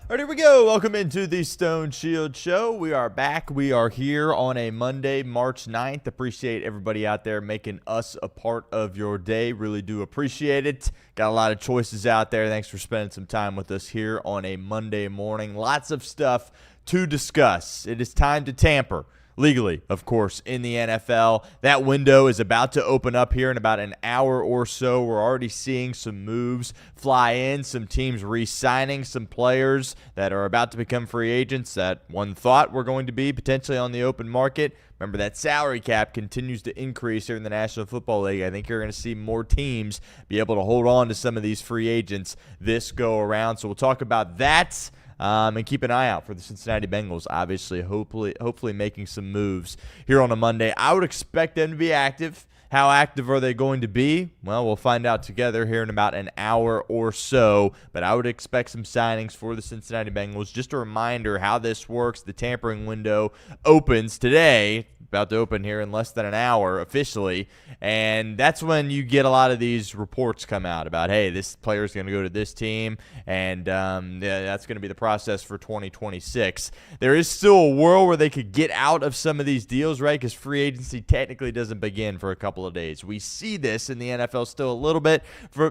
All right, here we go. Welcome into the Stone Shield Show. We are back. We are here on a Monday, March 9th. Appreciate everybody out there making us a part of your day. Really do appreciate it. Got a lot of choices out there. Thanks for spending some time with us here on a Monday morning. Lots of stuff to discuss. It is time to tamper. Legally, of course, in the NFL. That window is about to open up here in about an hour or so. We're already seeing some moves fly in, some teams re-signing some players that are about to become free agents that one thought were going to be potentially on the open market. Remember, that salary cap continues to increase here in the National Football League. I think you're going to see more teams be able to hold on to some of these free agents this go around. So we'll talk about that. And keep an eye out for the Cincinnati Bengals, obviously, hopefully making some moves here on a Monday. I would expect them to be active. How active are they going to be? Well, we'll find out together here in about an hour or so. But I would expect some signings for the Cincinnati Bengals. Just a reminder how this works. The tampering window opens today. About to open here in less than an hour officially, and that's when you get a lot of these reports come out about, hey, this player is going to go to this team, and that's going to be the process for 2026. There is still a world where they could get out of some of these deals, right, because free agency technically doesn't begin for a couple of days. We see this in the NFL still a little bit,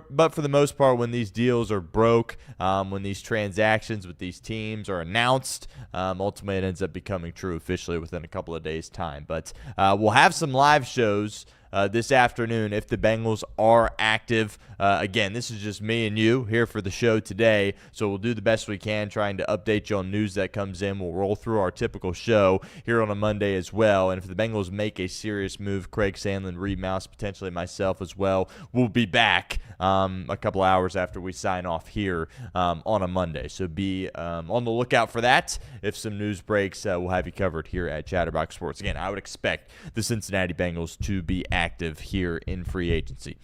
but for the most part, when these deals are broke, when these transactions with these teams are announced, ultimately it ends up becoming true officially within a couple of days' time. But we'll have some live shows this afternoon if the Bengals are active. Again, this is just me and you here for the show today, so we'll do the best we can trying to update you on news that comes in. We'll roll through our typical show here on a Monday as well, and if the Bengals make a serious move, Craig Sandlin, Reed Mouse, potentially myself as well, we'll be back a couple hours after we sign off here on a Monday. So be on the lookout for that. If some news breaks, we'll have you covered here at Chatterbox Sports. Again, I would expect the Cincinnati Bengals to be active here in free agency.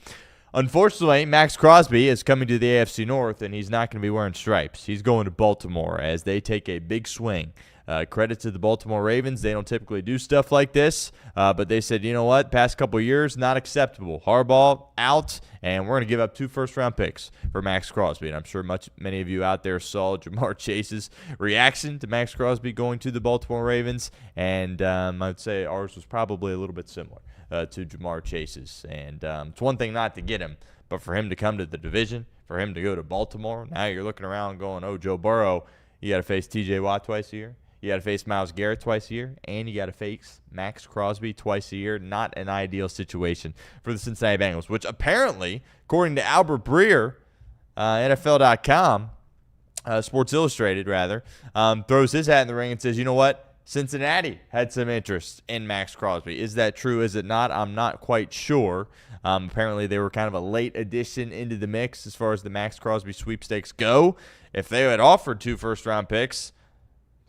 Unfortunately, Max Crosby is coming to the AFC North, and he's not going to be wearing stripes. He's going to Baltimore as they take a big swing. Credit to the Baltimore Ravens. They don't typically do stuff like this, but they said, you know what, past couple of years, not acceptable. Harbaugh out, and we're going to give up 2 first-round picks for Max Crosby. And I'm sure many of you out there saw Jamar Chase's reaction to Max Crosby going to the Baltimore Ravens, and I'd say ours was probably a little bit similar to Jamar Chase's. And it's one thing not to get him, but for him to come to the division, for him to go to Baltimore, now you're looking around going, oh, Joe Burrow, you got to face T.J. Watt twice a year. You got to face Myles Garrett twice a year, and you got to face Max Crosby twice a year. Not an ideal situation for the Cincinnati Bengals, which apparently, according to Albert Breer, NFL.com, Sports Illustrated rather, throws his hat in the ring and says, you know what? Cincinnati had some interest in Max Crosby. Is that true? Is it not? I'm not quite sure. Apparently, they were kind of a late addition into the mix as far as the Max Crosby sweepstakes go. If they had offered 2 first-round picks,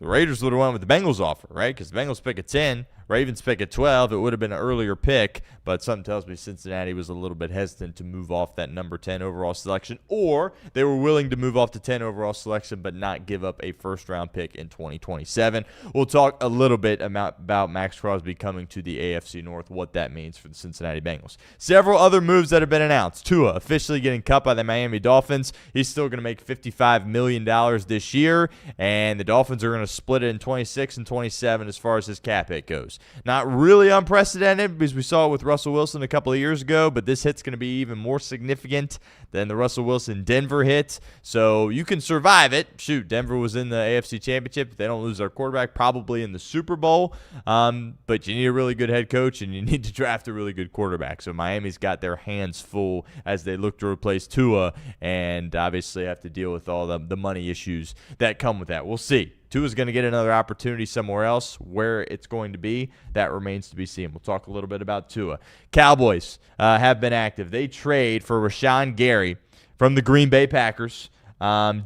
the Raiders would have went with the Bengals offer, right? Because the Bengals pick at 10, Ravens pick at 12. It would have been an earlier pick, but something tells me Cincinnati was a little bit hesitant to move off that number 10 overall selection, or they were willing to move off the 10 overall selection but not give up a first-round pick in 2027. We'll talk a little bit about Max Crosby coming to the AFC North, what that means for the Cincinnati Bengals. Several other moves that have been announced. Tua officially getting cut by the Miami Dolphins. He's still going to make $55 million this year, and the Dolphins are going to split it in 26 and 27 as far as his cap hit goes. Not really unprecedented because we saw it with Russell Wilson a couple of years ago, but this hit's going to be even more significant than the Russell Wilson-Denver hit. So you can survive it. Shoot, Denver was in the AFC Championship. If they don't lose their quarterback, probably in the Super Bowl. But you need a really good head coach, and you need to draft a really good quarterback. So Miami's got their hands full as they look to replace Tua and obviously have to deal with all the money issues that come with that. We'll see. Tua's going to get another opportunity somewhere else. Where it's going to be, that remains to be seen. We'll talk a little bit about Tua. Cowboys have been active. They trade for Rashawn Gary from the Green Bay Packers.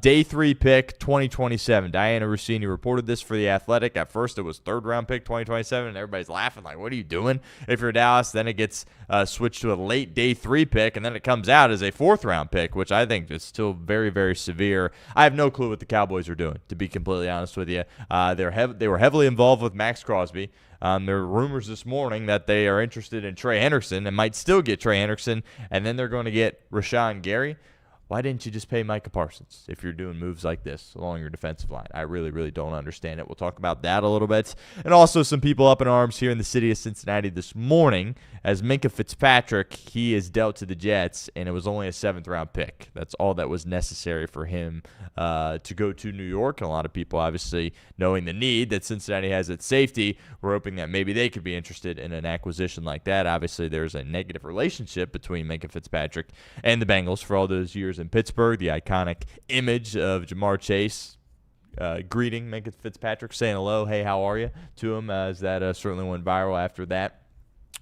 Day 3 pick, 2027. Diana Rossini reported this for The Athletic. At first, it was 3rd-round pick, 2027, and everybody's laughing like, what are you doing? If you're Dallas, then it gets switched to a late Day 3 pick, and then it comes out as a 4th-round pick, which I think is still very, very severe. I have no clue what the Cowboys are doing, to be completely honest with you. They were heavily involved with Max Crosby. There are rumors this morning that they are interested in Trey Hendrickson and might still get Trey Hendrickson, and then they're going to get Rashawn Gary. why didn't you just pay Micah Parsons if you're doing moves like this along your defensive line? I really, really don't understand it. We'll talk about that a little bit. And also some people up in arms here in the city of Cincinnati this morning as Minka Fitzpatrick, he is dealt to the Jets, and it was only a 7th-round pick. That's all that was necessary for him to go to New York. And a lot of people, obviously, knowing the need that Cincinnati has at safety, were hoping that maybe they could be interested in an acquisition like that. Obviously, there's a negative relationship between Minka Fitzpatrick and the Bengals for all those years in Pittsburgh. The iconic image of Jamar Chase greeting Minka Fitzpatrick, saying hello, hey, how are you, to him, as that certainly went viral after that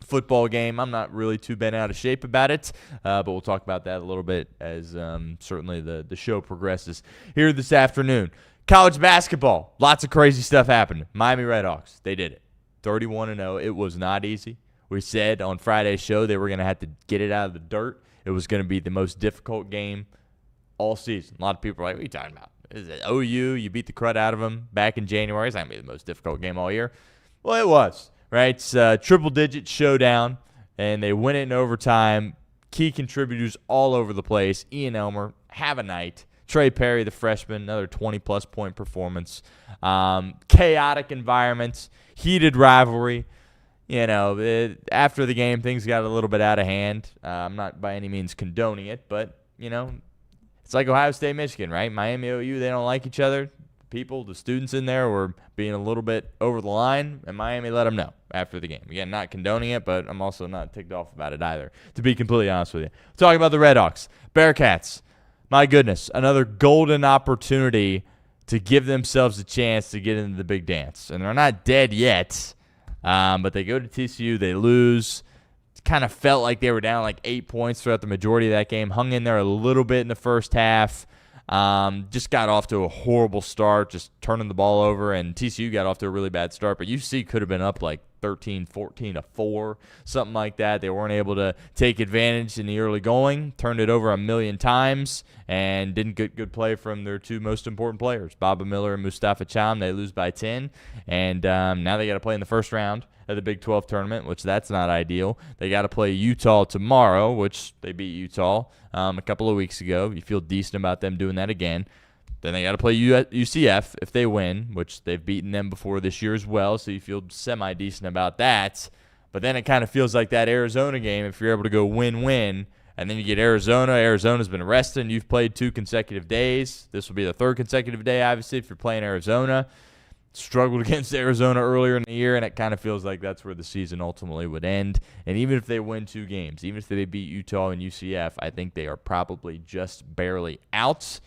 football game. I'm not really too bent out of shape about it, but we'll talk about that a little bit as certainly the show progresses here this afternoon. College basketball, lots of crazy stuff happened. Miami Redhawks, they did it. 31-0. It was not easy. We said on Friday's show they were going to have to get it out of the dirt. It was going to be the most difficult game all season. A lot of people are like, what are you talking about? Is it OU? You beat the crud out of them back in January. It's not going to be the most difficult game all year. Well, it was, right? It's a triple-digit showdown, and they win it in overtime. Key contributors all over the place. Ian Elmer, have a night. Trey Perry, the freshman, another 20-plus point performance. Chaotic environment, heated rivalry. After the game, things got a little bit out of hand. I'm not by any means condoning it, but, it's like Ohio State, Michigan, right? Miami, OU, they don't like each other. The students in there were being a little bit over the line, and Miami let them know after the game. Again, not condoning it, but I'm also not ticked off about it either, to be completely honest with you. Talking about the Redhawks. Bearcats, my goodness, another golden opportunity to give themselves a chance to get into the big dance. And they're not dead yet, but they go to TCU, they lose. Kind of felt like they were down like 8 points throughout the majority of that game. Hung in there a little bit in the first half. Just got off to a horrible start, just turning the ball over, and TCU got off to a really bad start. But UC could have been up like 13, 14 4, something like that. They weren't able to take advantage in the early going, turned it over a million times, and didn't get good play from their two most important players, Baba Miller and Mustafa Cham. They lose by 10, and now they got to play in the first round of the Big 12 tournament, which that's not ideal. They got to play Utah tomorrow, which they beat Utah a couple of weeks ago. You feel decent about them doing that again. Then they got to play UCF if they win, which they've beaten them before this year as well, so you feel semi-decent about that. But then it kind of feels like that Arizona game if you're able to go win-win, and then you get Arizona. Arizona's been rested, and you've played 2 consecutive days. This will be the 3rd consecutive day, obviously, if you're playing Arizona. Struggled against Arizona earlier in the year, and it kind of feels like that's where the season ultimately would end. And even if they win 2 games, even if they beat Utah and UCF, I think they are probably just barely out.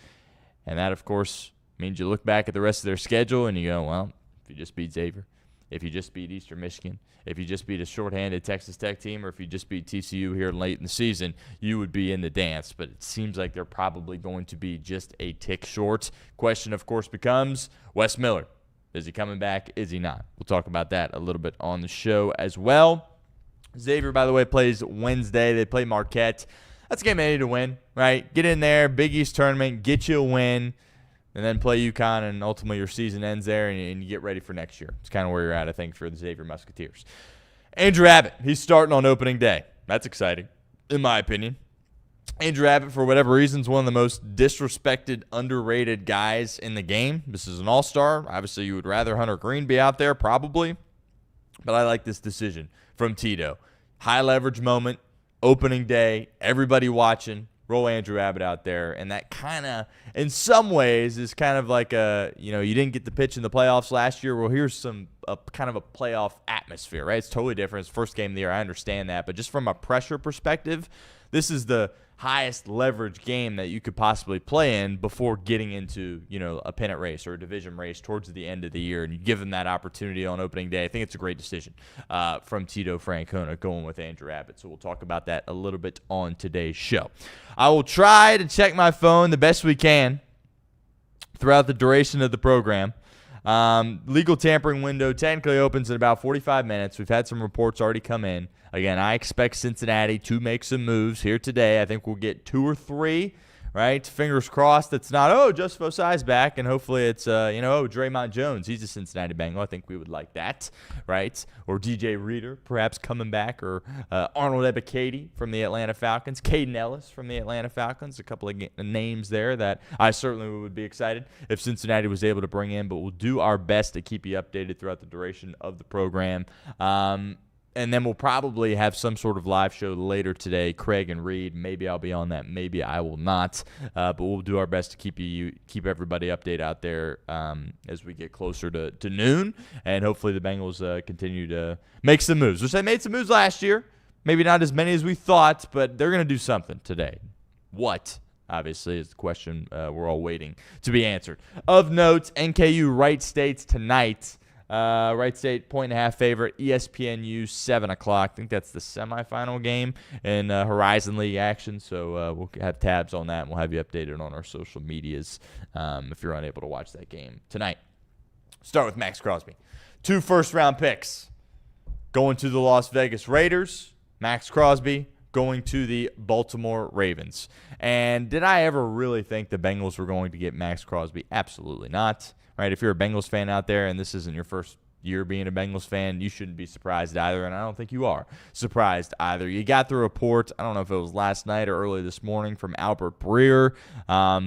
And that, of course, means you look back at the rest of their schedule and you go, well, if you just beat Xavier, if you just beat Eastern Michigan, if you just beat a shorthanded Texas Tech team, or if you just beat TCU here late in the season, you would be in the dance. But it seems like they're probably going to be just a tick short. Question, of course, becomes Wes Miller. Is he coming back? Is he not? We'll talk about that a little bit on the show as well. Xavier, by the way, plays Wednesday. They play Marquette. That's a game they need to win, right? Get in there, Big East tournament, get you a win, and then play UConn, and ultimately your season ends there, and you get ready for next year. It's kind of where you're at, I think, for the Xavier Musketeers. Andrew Abbott, he's starting on opening day. That's exciting, in my opinion. Andrew Abbott, for whatever reason, is one of the most disrespected, underrated guys in the game. This is an all-star. Obviously, you would rather Hunter Green be out there, probably. But I like this decision from Tito. High leverage moment, opening day, everybody watching, roll Andrew Abbott out there. And that kind of, in some ways, is kind of like you didn't get the pitch in the playoffs last year. Well, here's kind of a playoff atmosphere, right? It's totally different. It's first game of the year. I understand that. But just from a pressure perspective, this is the highest leverage game that you could possibly play in before getting into, a pennant race or a division race towards the end of the year, and you give them that opportunity on opening day. I think it's a great decision from Tito Francona going with Andrew Abbott. So we'll talk about that a little bit on today's show. I will try to check my phone the best we can throughout the duration of the program. Legal tampering window technically opens in about 45 minutes. We've had some reports already come in. Again, I expect Cincinnati to make some moves here today. I think we'll get 2 or 3, right? Fingers crossed it's not, just Osai's back, and hopefully it's, Draymond Jones. He's a Cincinnati Bengal. I think we would like that, right? Or DJ Reader perhaps coming back, or Arnold Ebiketie from the Atlanta Falcons, Caden Ellis from the Atlanta Falcons, a couple of names there that I certainly would be excited if Cincinnati was able to bring in, but we'll do our best to keep you updated throughout the duration of the program. And then we'll probably have some sort of live show later today, Craig and Reed. Maybe I'll be on that. Maybe I will not. But we'll do our best to keep everybody updated out there as we get closer to noon. And hopefully the Bengals continue to make some moves, which they made some moves last year. Maybe not as many as we thought, but they're going to do something today. What? Obviously, is the question we're all waiting to be answered. Of note, NKU Wright State's tonight. Wright State, 1.5 favorite. ESPNU, 7 o'clock. I think that's the semifinal game in Horizon League action. So we'll have tabs on that, and we'll have you updated on our social medias if you're unable to watch that game tonight. Start with Max Crosby. 2 first-round picks going to the Las Vegas Raiders. Max Crosby going to the Baltimore Ravens. And did I ever really think the Bengals were going to get Max Crosby? Absolutely not. Right, if you're a Bengals fan out there and this isn't your first year being a Bengals fan, you shouldn't be surprised either, and I don't think you are surprised either. You got the report, I don't know if it was last night or early this morning, from Albert Breer,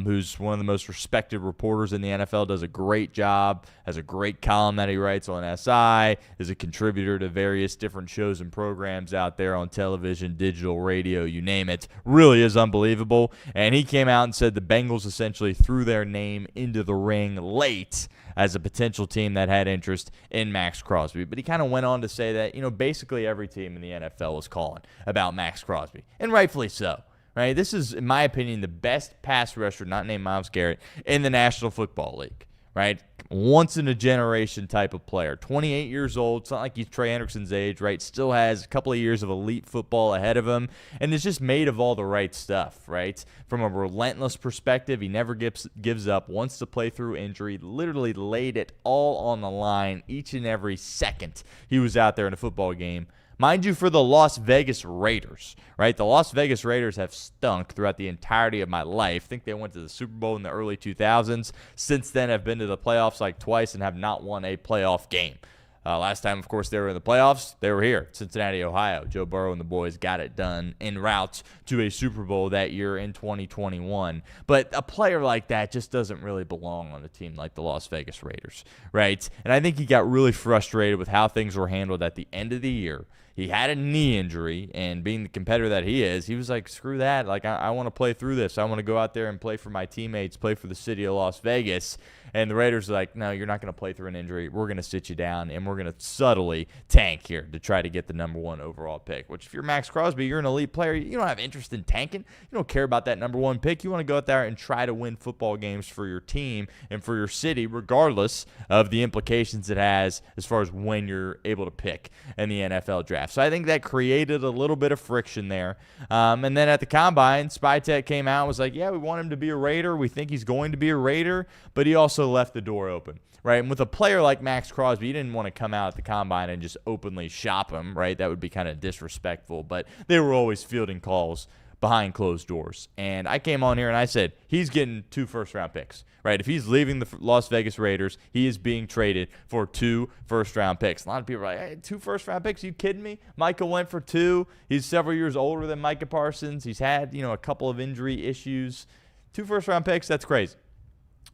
who's one of the most respected reporters in the NFL, does a great job, has a great column that he writes on SI, is a contributor to various different shows and programs out there on television, digital, radio, you name it. Really is unbelievable. And he came out and said the Bengals essentially threw their name into the ring late as a potential team that had interest in Max Crosby. But he kind of went on to say that, basically every team in the NFL was calling about Max Crosby, and rightfully so. Right? This is, in my opinion, the best pass rusher, not named Myles Garrett, in the National Football League. Right? Once-in-a-generation type of player. 28 years old. It's not like he's Trey Hendrickson's age, right? Still has a couple of years of elite football ahead of him, and is just made of all the right stuff, right? From a relentless perspective, he never gives up, wants to play through injury, literally laid it all on the line each and every second he was out there in a football game. Mind you, for the Las Vegas Raiders, right? The Las Vegas Raiders have stunk throughout the entirety of my life. I think they went to the Super Bowl in the early 2000s. Since then, have been to the playoffs like twice and have not won a playoff game. Last time, of course, they were in the playoffs. They were here, Cincinnati, Ohio. Joe Burrow and the boys got it done en route to a Super Bowl that year in 2021. But a player like that just doesn't really belong on a team like the Las Vegas Raiders, right? And I think he got really frustrated with how things were handled at the end of the year. He had a knee injury, and being the competitor that he is, he was like, screw that. Like, I want to play through this. I want to go out there and play for my teammates, play for the city of Las Vegas. And the Raiders are like, no, you're not going to play through an injury. We're going to sit you down, and we're going to subtly tank here to try to get the number 1 overall pick, which if you're Max Crosby, you're an elite player. You don't have interest in tanking. You don't care about that number 1 pick. You want to go out there and try to win football games for your team and for your city, regardless of the implications it has as far as when you're able to pick in the NFL draft. So I think that created a little bit of friction there. And then at the Combine, Spytek came out and was like, yeah, we want him to be a Raider. We think he's going to be a Raider, but he also left the door open, right? And with a player like Max Crosby, you didn't want to come out at the Combine and just openly shop him, right? That would be kind of disrespectful, but they were always fielding calls behind closed doors. And I came on here and I said, he's getting 2 first-round picks, right? If he's leaving the Las Vegas Raiders, he is being traded for 2 first-round picks. A lot of people are like, hey, 2 first-round picks? Are you kidding me? Micah went for 2. He's several years older than Micah Parsons. He's had, a couple of injury issues. 2 first-round picks, that's crazy.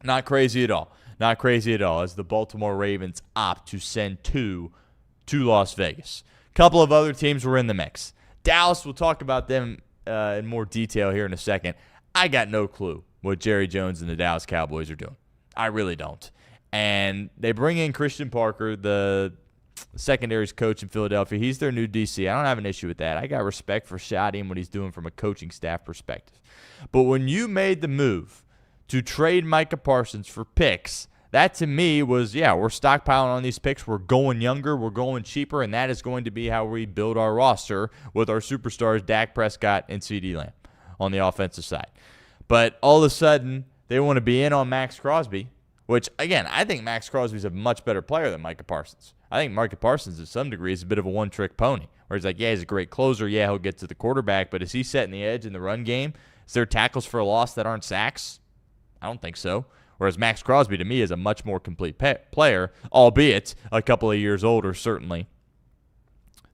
Not crazy at all. Not crazy at all as the Baltimore Ravens opt to send 2 to Las Vegas. A couple of other teams were in the mix. Dallas, we'll talk about them in more detail here in a second. I got no clue what Jerry Jones and the Dallas Cowboys are doing. I really don't. And they bring in Christian Parker, the secondaries coach in Philadelphia. He's their new DC. I don't have an issue with that. I got respect for Shoddy and what he's doing from a coaching staff perspective. But when you made the move to trade Micah Parsons for picks, that to me was, we're stockpiling on these picks. We're going younger. We're going cheaper, and that is going to be how we build our roster with our superstars, Dak Prescott and CeeDee Lamb on the offensive side. But all of a sudden, they want to be in on Max Crosby, which, again, I think Max Crosby is a much better player than Micah Parsons. I think Micah Parsons, to some degree, is a bit of a one-trick pony, where he's like, he's a great closer. Yeah, he'll get to the quarterback, but is he setting the edge in the run game? Is there tackles for a loss that aren't sacks? I don't think so. Whereas Max Crosby, to me, is a much more complete player, albeit a couple of years older, certainly,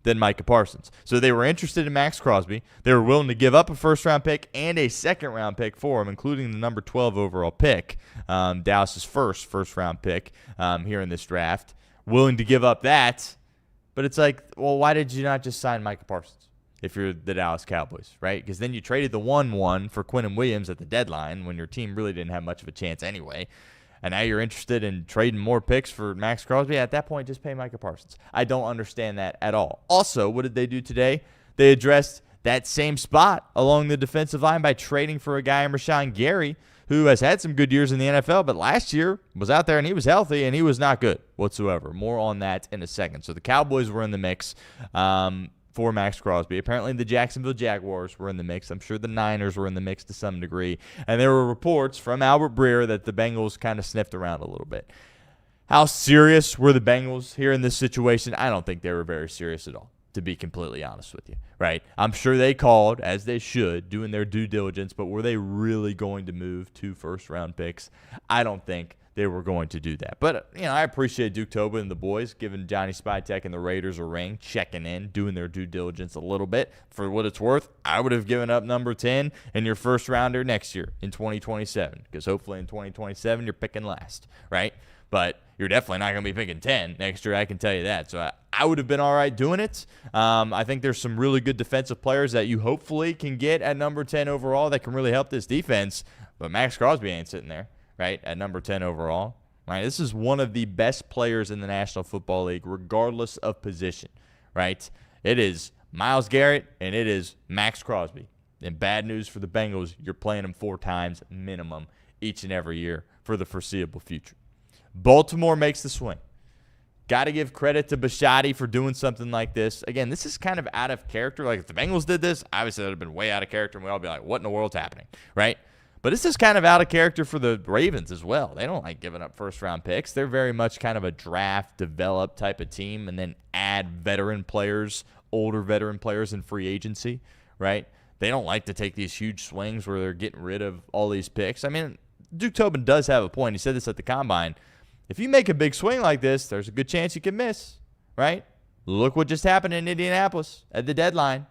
than Micah Parsons. So they were interested in Max Crosby. They were willing to give up a first-round pick and a second-round pick for him, including the number 12 overall pick, Dallas's first-round pick here in this draft. Willing to give up that, but it's like, well, why did you not just sign Micah Parsons if you're the Dallas Cowboys, right? Because then you traded the 1-1 for Quinnen Williams at the deadline when your team really didn't have much of a chance anyway. And now you're interested in trading more picks for Max Crosby. At that point, just pay Micah Parsons. I don't understand that at all. Also, what did they do today? They addressed that same spot along the defensive line by trading for a guy in Rashawn Gary, who has had some good years in the NFL, but last year was out there and he was healthy and he was not good whatsoever. More on that in a second. So the Cowboys were in the mix for Max Crosby. Apparently the Jacksonville Jaguars were in the mix. I'm sure the Niners were in the mix to some degree. And there were reports from Albert Breer that the Bengals kind of sniffed around a little bit. How serious were the Bengals here in this situation? I don't think they were very serious at all, to be completely honest with you, right? I'm sure they called, as they should, doing their due diligence, but were they really going to move 2 first-round picks? I don't think they were going to do that. But, I appreciate Duke Tobin and the boys giving Johnny Spytek and the Raiders a ring, checking in, doing their due diligence a little bit. For what it's worth, I would have given up number 10 and your first-rounder next year in 2027, because hopefully in 2027 you're picking last, right? But you're definitely not going to be picking 10 next year, I can tell you that. So I would have been all right doing it. I think there's some really good defensive players that you hopefully can get at number 10 overall that can really help this defense. But Max Crosby ain't sitting there, right, at number 10 overall. Right? This is one of the best players in the National Football League, regardless of position, right? It is Myles Garrett and it is Max Crosby. And bad news for the Bengals, you're playing them 4 times minimum each and every year for the foreseeable future. Baltimore makes the swing. Got to give credit to Bisciotti for doing something like this. Again, this is kind of out of character. Like, if the Bengals did this, obviously that would have been way out of character, and we'd all be like, what in the world's happening, right? But this is kind of out of character for the Ravens as well. They don't like giving up first-round picks. They're very much kind of a draft, develop type of team, and then add veteran players, older veteran players in free agency, right? They don't like to take these huge swings where they're getting rid of all these picks. I mean, Duke Tobin does have a point. He said this at the Combine. If you make a big swing like this, there's a good chance you can miss, right? Look what just happened in Indianapolis at the deadline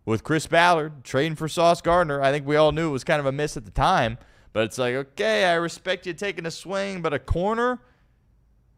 with Chris Ballard trading for Sauce Gardner. I think we all knew it was kind of a miss at the time, but it's like, okay, I respect you taking a swing, but a corner,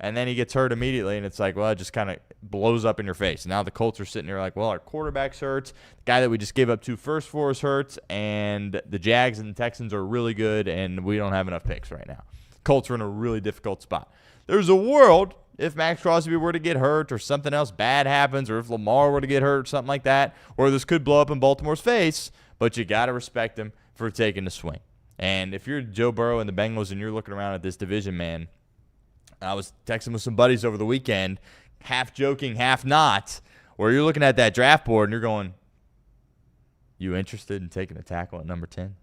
and then he gets hurt immediately, and it's like, well, it just kind of blows up in your face. Now the Colts are sitting there like, well, our quarterback's hurts, the guy that we just gave up 2 firsts for is hurts, and the Jags and the Texans are really good, and we don't have enough picks right now. Colts are in a really difficult spot. There's a world if Max Crosby were to get hurt or something else bad happens, or if Lamar were to get hurt or something like that, or this could blow up in Baltimore's face, but you got to respect him for taking the swing. And if you're Joe Burrow and the Bengals and you're looking around at this division, man, I was texting with some buddies over the weekend, half joking, half not, where you're looking at that draft board and you're going, you interested in taking a tackle at number 10?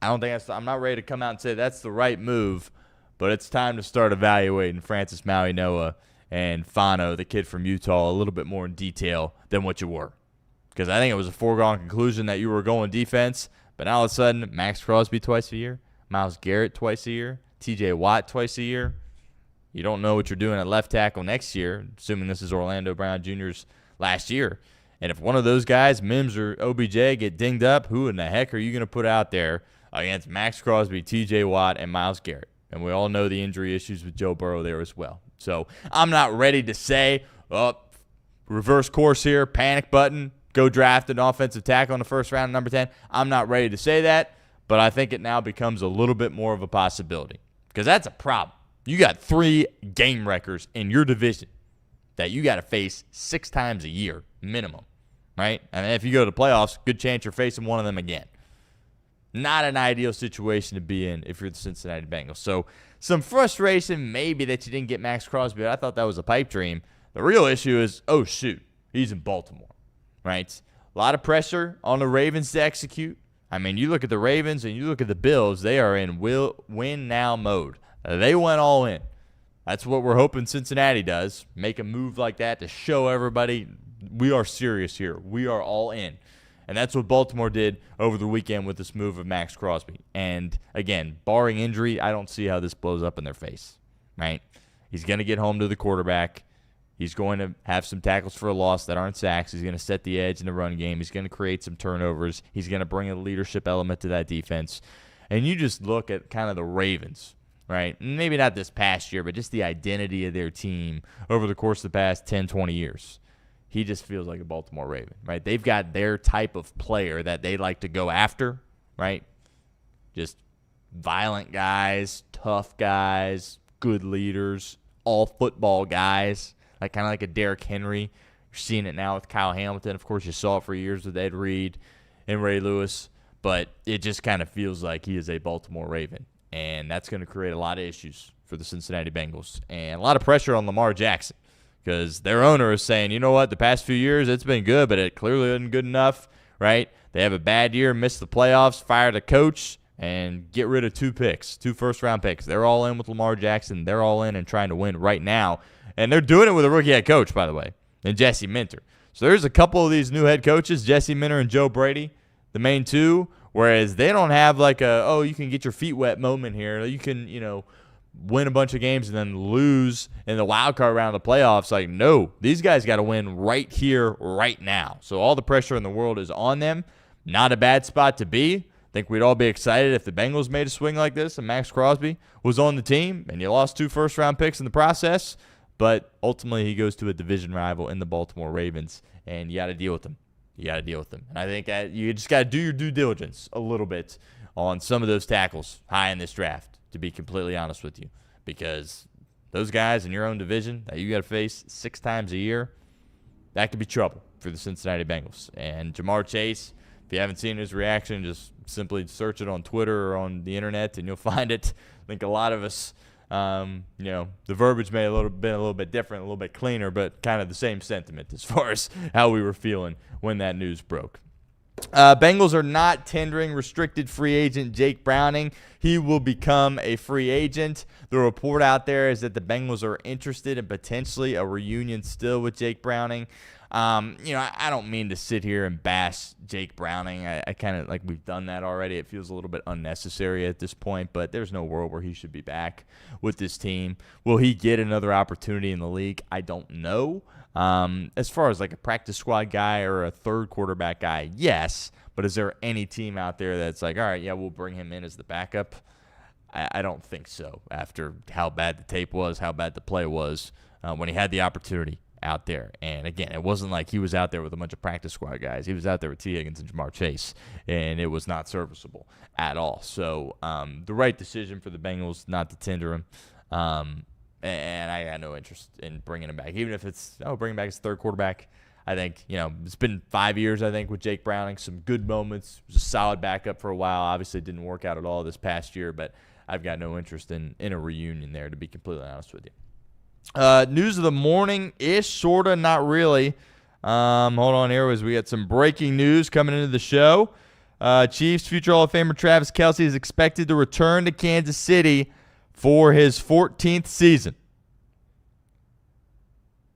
I'm not ready to come out and say that's the right move, but it's time to start evaluating Francis Maui-Noa and Fano, the kid from Utah, a little bit more in detail than what you were. Because I think it was a foregone conclusion that you were going defense, but now all of a sudden, Max Crosby twice a year, Myles Garrett twice a year, TJ Watt twice a year. You don't know what you're doing at left tackle next year, assuming this is Orlando Brown Jr.'s last year. And if one of those guys, Mims or OBJ, get dinged up, who in the heck are you going to put out there against Max Crosby, TJ Watt, and Myles Garrett? And we all know the injury issues with Joe Burrow there as well. So I'm not ready to say, reverse course here, panic button, go draft an offensive tackle in the first round, number 10. I'm not ready to say that, but I think it now becomes a little bit more of a possibility because that's a problem. You got 3 game wreckers in your division that you got to face 6 times a year minimum, right? And if you go to the playoffs, good chance you're facing one of them again. Not an ideal situation to be in if you're the Cincinnati Bengals. So some frustration maybe that you didn't get Max Crosby, but I thought that was a pipe dream. The real issue is, oh, shoot, he's in Baltimore, right? A lot of pressure on the Ravens to execute. I mean, you look at the Ravens and you look at the Bills, they are in win-now mode. They went all in. That's what we're hoping Cincinnati does, make a move like that to show everybody we are serious here. We are all in. And that's what Baltimore did over the weekend with this move of Max Crosby. And, again, barring injury, I don't see how this blows up in their face, right? He's going to get home to the quarterback. He's going to have some tackles for a loss that aren't sacks. He's going to set the edge in the run game. He's going to create some turnovers. He's going to bring a leadership element to that defense. And you just look at kind of the Ravens, right? Maybe not this past year, but just the identity of their team over the course of the past 10, 20 years. He just feels like a Baltimore Raven, right? They've got their type of player that they like to go after, right? Just violent guys, tough guys, good leaders, all football guys, like kind of like a Derrick Henry. You're seeing it now with Kyle Hamilton. Of course, you saw it for years with Ed Reed and Ray Lewis, but it just kind of feels like he is a Baltimore Raven, and that's going to create a lot of issues for the Cincinnati Bengals and a lot of pressure on Lamar Jackson. Because their owner is saying, you know what, the past few years it's been good, but it clearly isn't good enough, right? They have a bad year, miss the playoffs, fire the coach, and get rid of 2 picks, 2 first-round picks. They're all in with Lamar Jackson. They're all in and trying to win right now. And they're doing it with a rookie head coach, by the way, and Jesse Minter. So there's a couple of these new head coaches, Jesse Minter and Joe Brady, the main two, whereas they don't have like you can get your feet wet moment here. You can, win a bunch of games and then lose in the wild card round of the playoffs. Like, no, these guys got to win right here, right now. So all the pressure in the world is on them. Not a bad spot to be. I think we'd all be excited if the Bengals made a swing like this and Max Crosby was on the team and you lost 2 first-round picks in the process. But ultimately he goes to a division rival in the Baltimore Ravens, and you got to deal with them. And I think you just got to do your due diligence a little bit on some of those tackles high in this draft, to be completely honest with you, because those guys in your own division that you got to face 6 times a year, that could be trouble for the Cincinnati Bengals. And Jamar Chase, if you haven't seen his reaction, just simply search it on Twitter or on the internet and you'll find it. I think a lot of us, the verbiage may have been a little bit different, a little bit cleaner, but kind of the same sentiment as far as how we were feeling when that news broke. Bengals are not tendering restricted free agent Jake Browning. He will become a free agent. The report out there is that the Bengals are interested in potentially a reunion still with Jake Browning. I don't mean to sit here and bash Jake Browning. I kind of, like, we've done that already. It feels a little bit unnecessary at this point, but there's no world where he should be back with this team. Will he get another opportunity in the league? I don't know. As far as like a practice squad guy or a third quarterback guy, yes. But is there any team out there that's like, all right, yeah, we'll bring him in as the backup? I don't think so. After how bad the tape was, how bad the play was when he had the opportunity out there. And again, it wasn't like he was out there with a bunch of practice squad guys. He was out there with T. Higgins and Jamar Chase, and it was not serviceable at all. So the right decision for the Bengals not to tender him. And I got no interest in bringing him back. Even if it's, bring him back as third quarterback. I think, it's been 5 years, I think, with Jake Browning. Some good moments. Was a solid backup for a while. Obviously, it didn't work out at all this past year, but I've got no interest in a reunion there, to be completely honest with you. News of the morning-ish, sort of, not really. Hold on here as we got some breaking news coming into the show. Chiefs future Hall of Famer Travis Kelce is expected to return to Kansas City for his 14th season.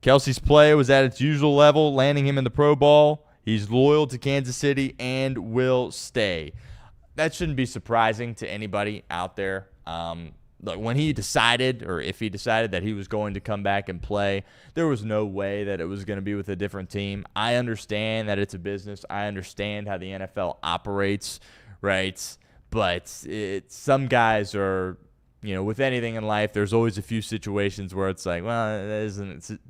Kelce's play was at its usual level, landing him in the Pro Bowl. He's loyal to Kansas City and will stay. That shouldn't be surprising to anybody out there. Look, when he decided, or if he decided that he was going to come back and play, there was no way that it was going to be with a different team. I understand that it's a business. I understand how the NFL operates, right? But some guys are, with anything in life, there's always a few situations where it's like, well,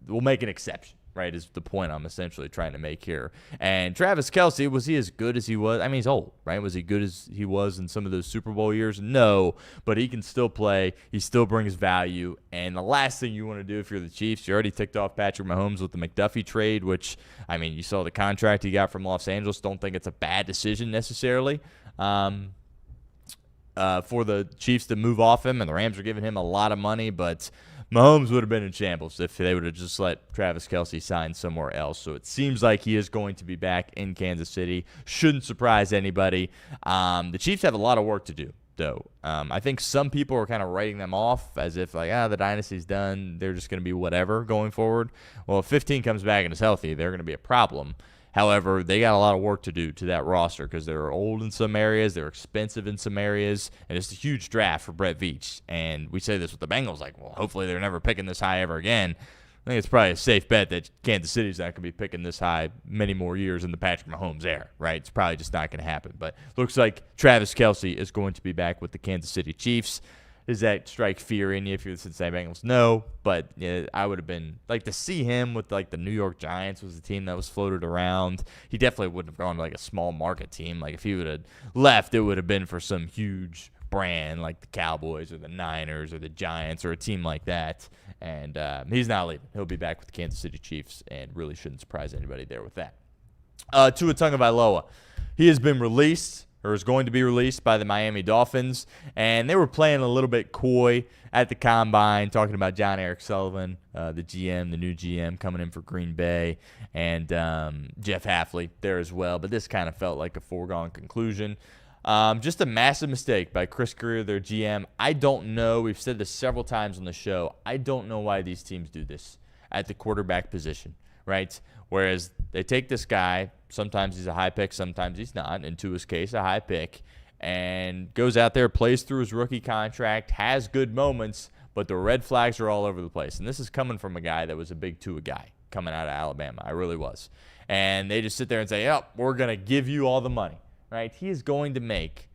we'll make an exception, right, is the point I'm essentially trying to make here. And Travis Kelce, was he as good as he was? I mean, he's old, right? Was he good as he was in some of those Super Bowl years? No, but he can still play. He still brings value. And the last thing you want to do if you're the Chiefs, you already ticked off Patrick Mahomes with the McDuffie trade, which, I mean, you saw the contract he got from Los Angeles. Don't think it's a bad decision necessarily. For the Chiefs to move off him, and the Rams are giving him a lot of money, but Mahomes would have been in shambles if they would have just let Travis Kelce sign somewhere else. So it seems like he is going to be back in Kansas City. Shouldn't surprise anybody. The Chiefs have a lot of work to do, though. I think some people are kind of writing them off as if, like, the dynasty's done. They're just going to be whatever going forward. Well, if 15 comes back and is healthy, they're going to be a problem. However, they got a lot of work to do to that roster because they're old in some areas, they're expensive in some areas, and it's a huge draft for Brett Veach. And we say this with the Bengals, like, well, hopefully they're never picking this high ever again. I think it's probably a safe bet that Kansas City's not going to be picking this high many more years in the Patrick Mahomes era, right? It's probably just not going to happen. But looks like Travis Kelce is going to be back with the Kansas City Chiefs. Does that strike fear in you if you're the Cincinnati Bengals? No, but I would have been like to see him with like the New York Giants was the team that was floated around. He definitely wouldn't have gone to like a small market team. Like if he would have left, it would have been for some huge brand like the Cowboys or the Niners or the Giants or a team like that. And he's not leaving. He'll be back with the Kansas City Chiefs and really shouldn't surprise anybody there with that. Tua Tagovailoa. He has been released or is going to be released by the Miami Dolphins. And they were playing a little bit coy at the Combine, talking about John Eric Sullivan, the GM, the new GM coming in for Green Bay, and Jeff Hafley there as well. But this kind of felt like a foregone conclusion. Just a massive mistake by Chris Greer, their GM. I don't know. We've said this several times on the show. I don't know why these teams do this at the quarterback position, right? Whereas they take this guy, sometimes he's a high pick, sometimes he's not. In Tua's case, a high pick, and goes out there, plays through his rookie contract, has good moments, but the red flags are all over the place. And this is coming from a guy that was a big Tua guy coming out of Alabama. I really was. And they just sit there and say, oh, we're going to give you all the money, right? He is going to make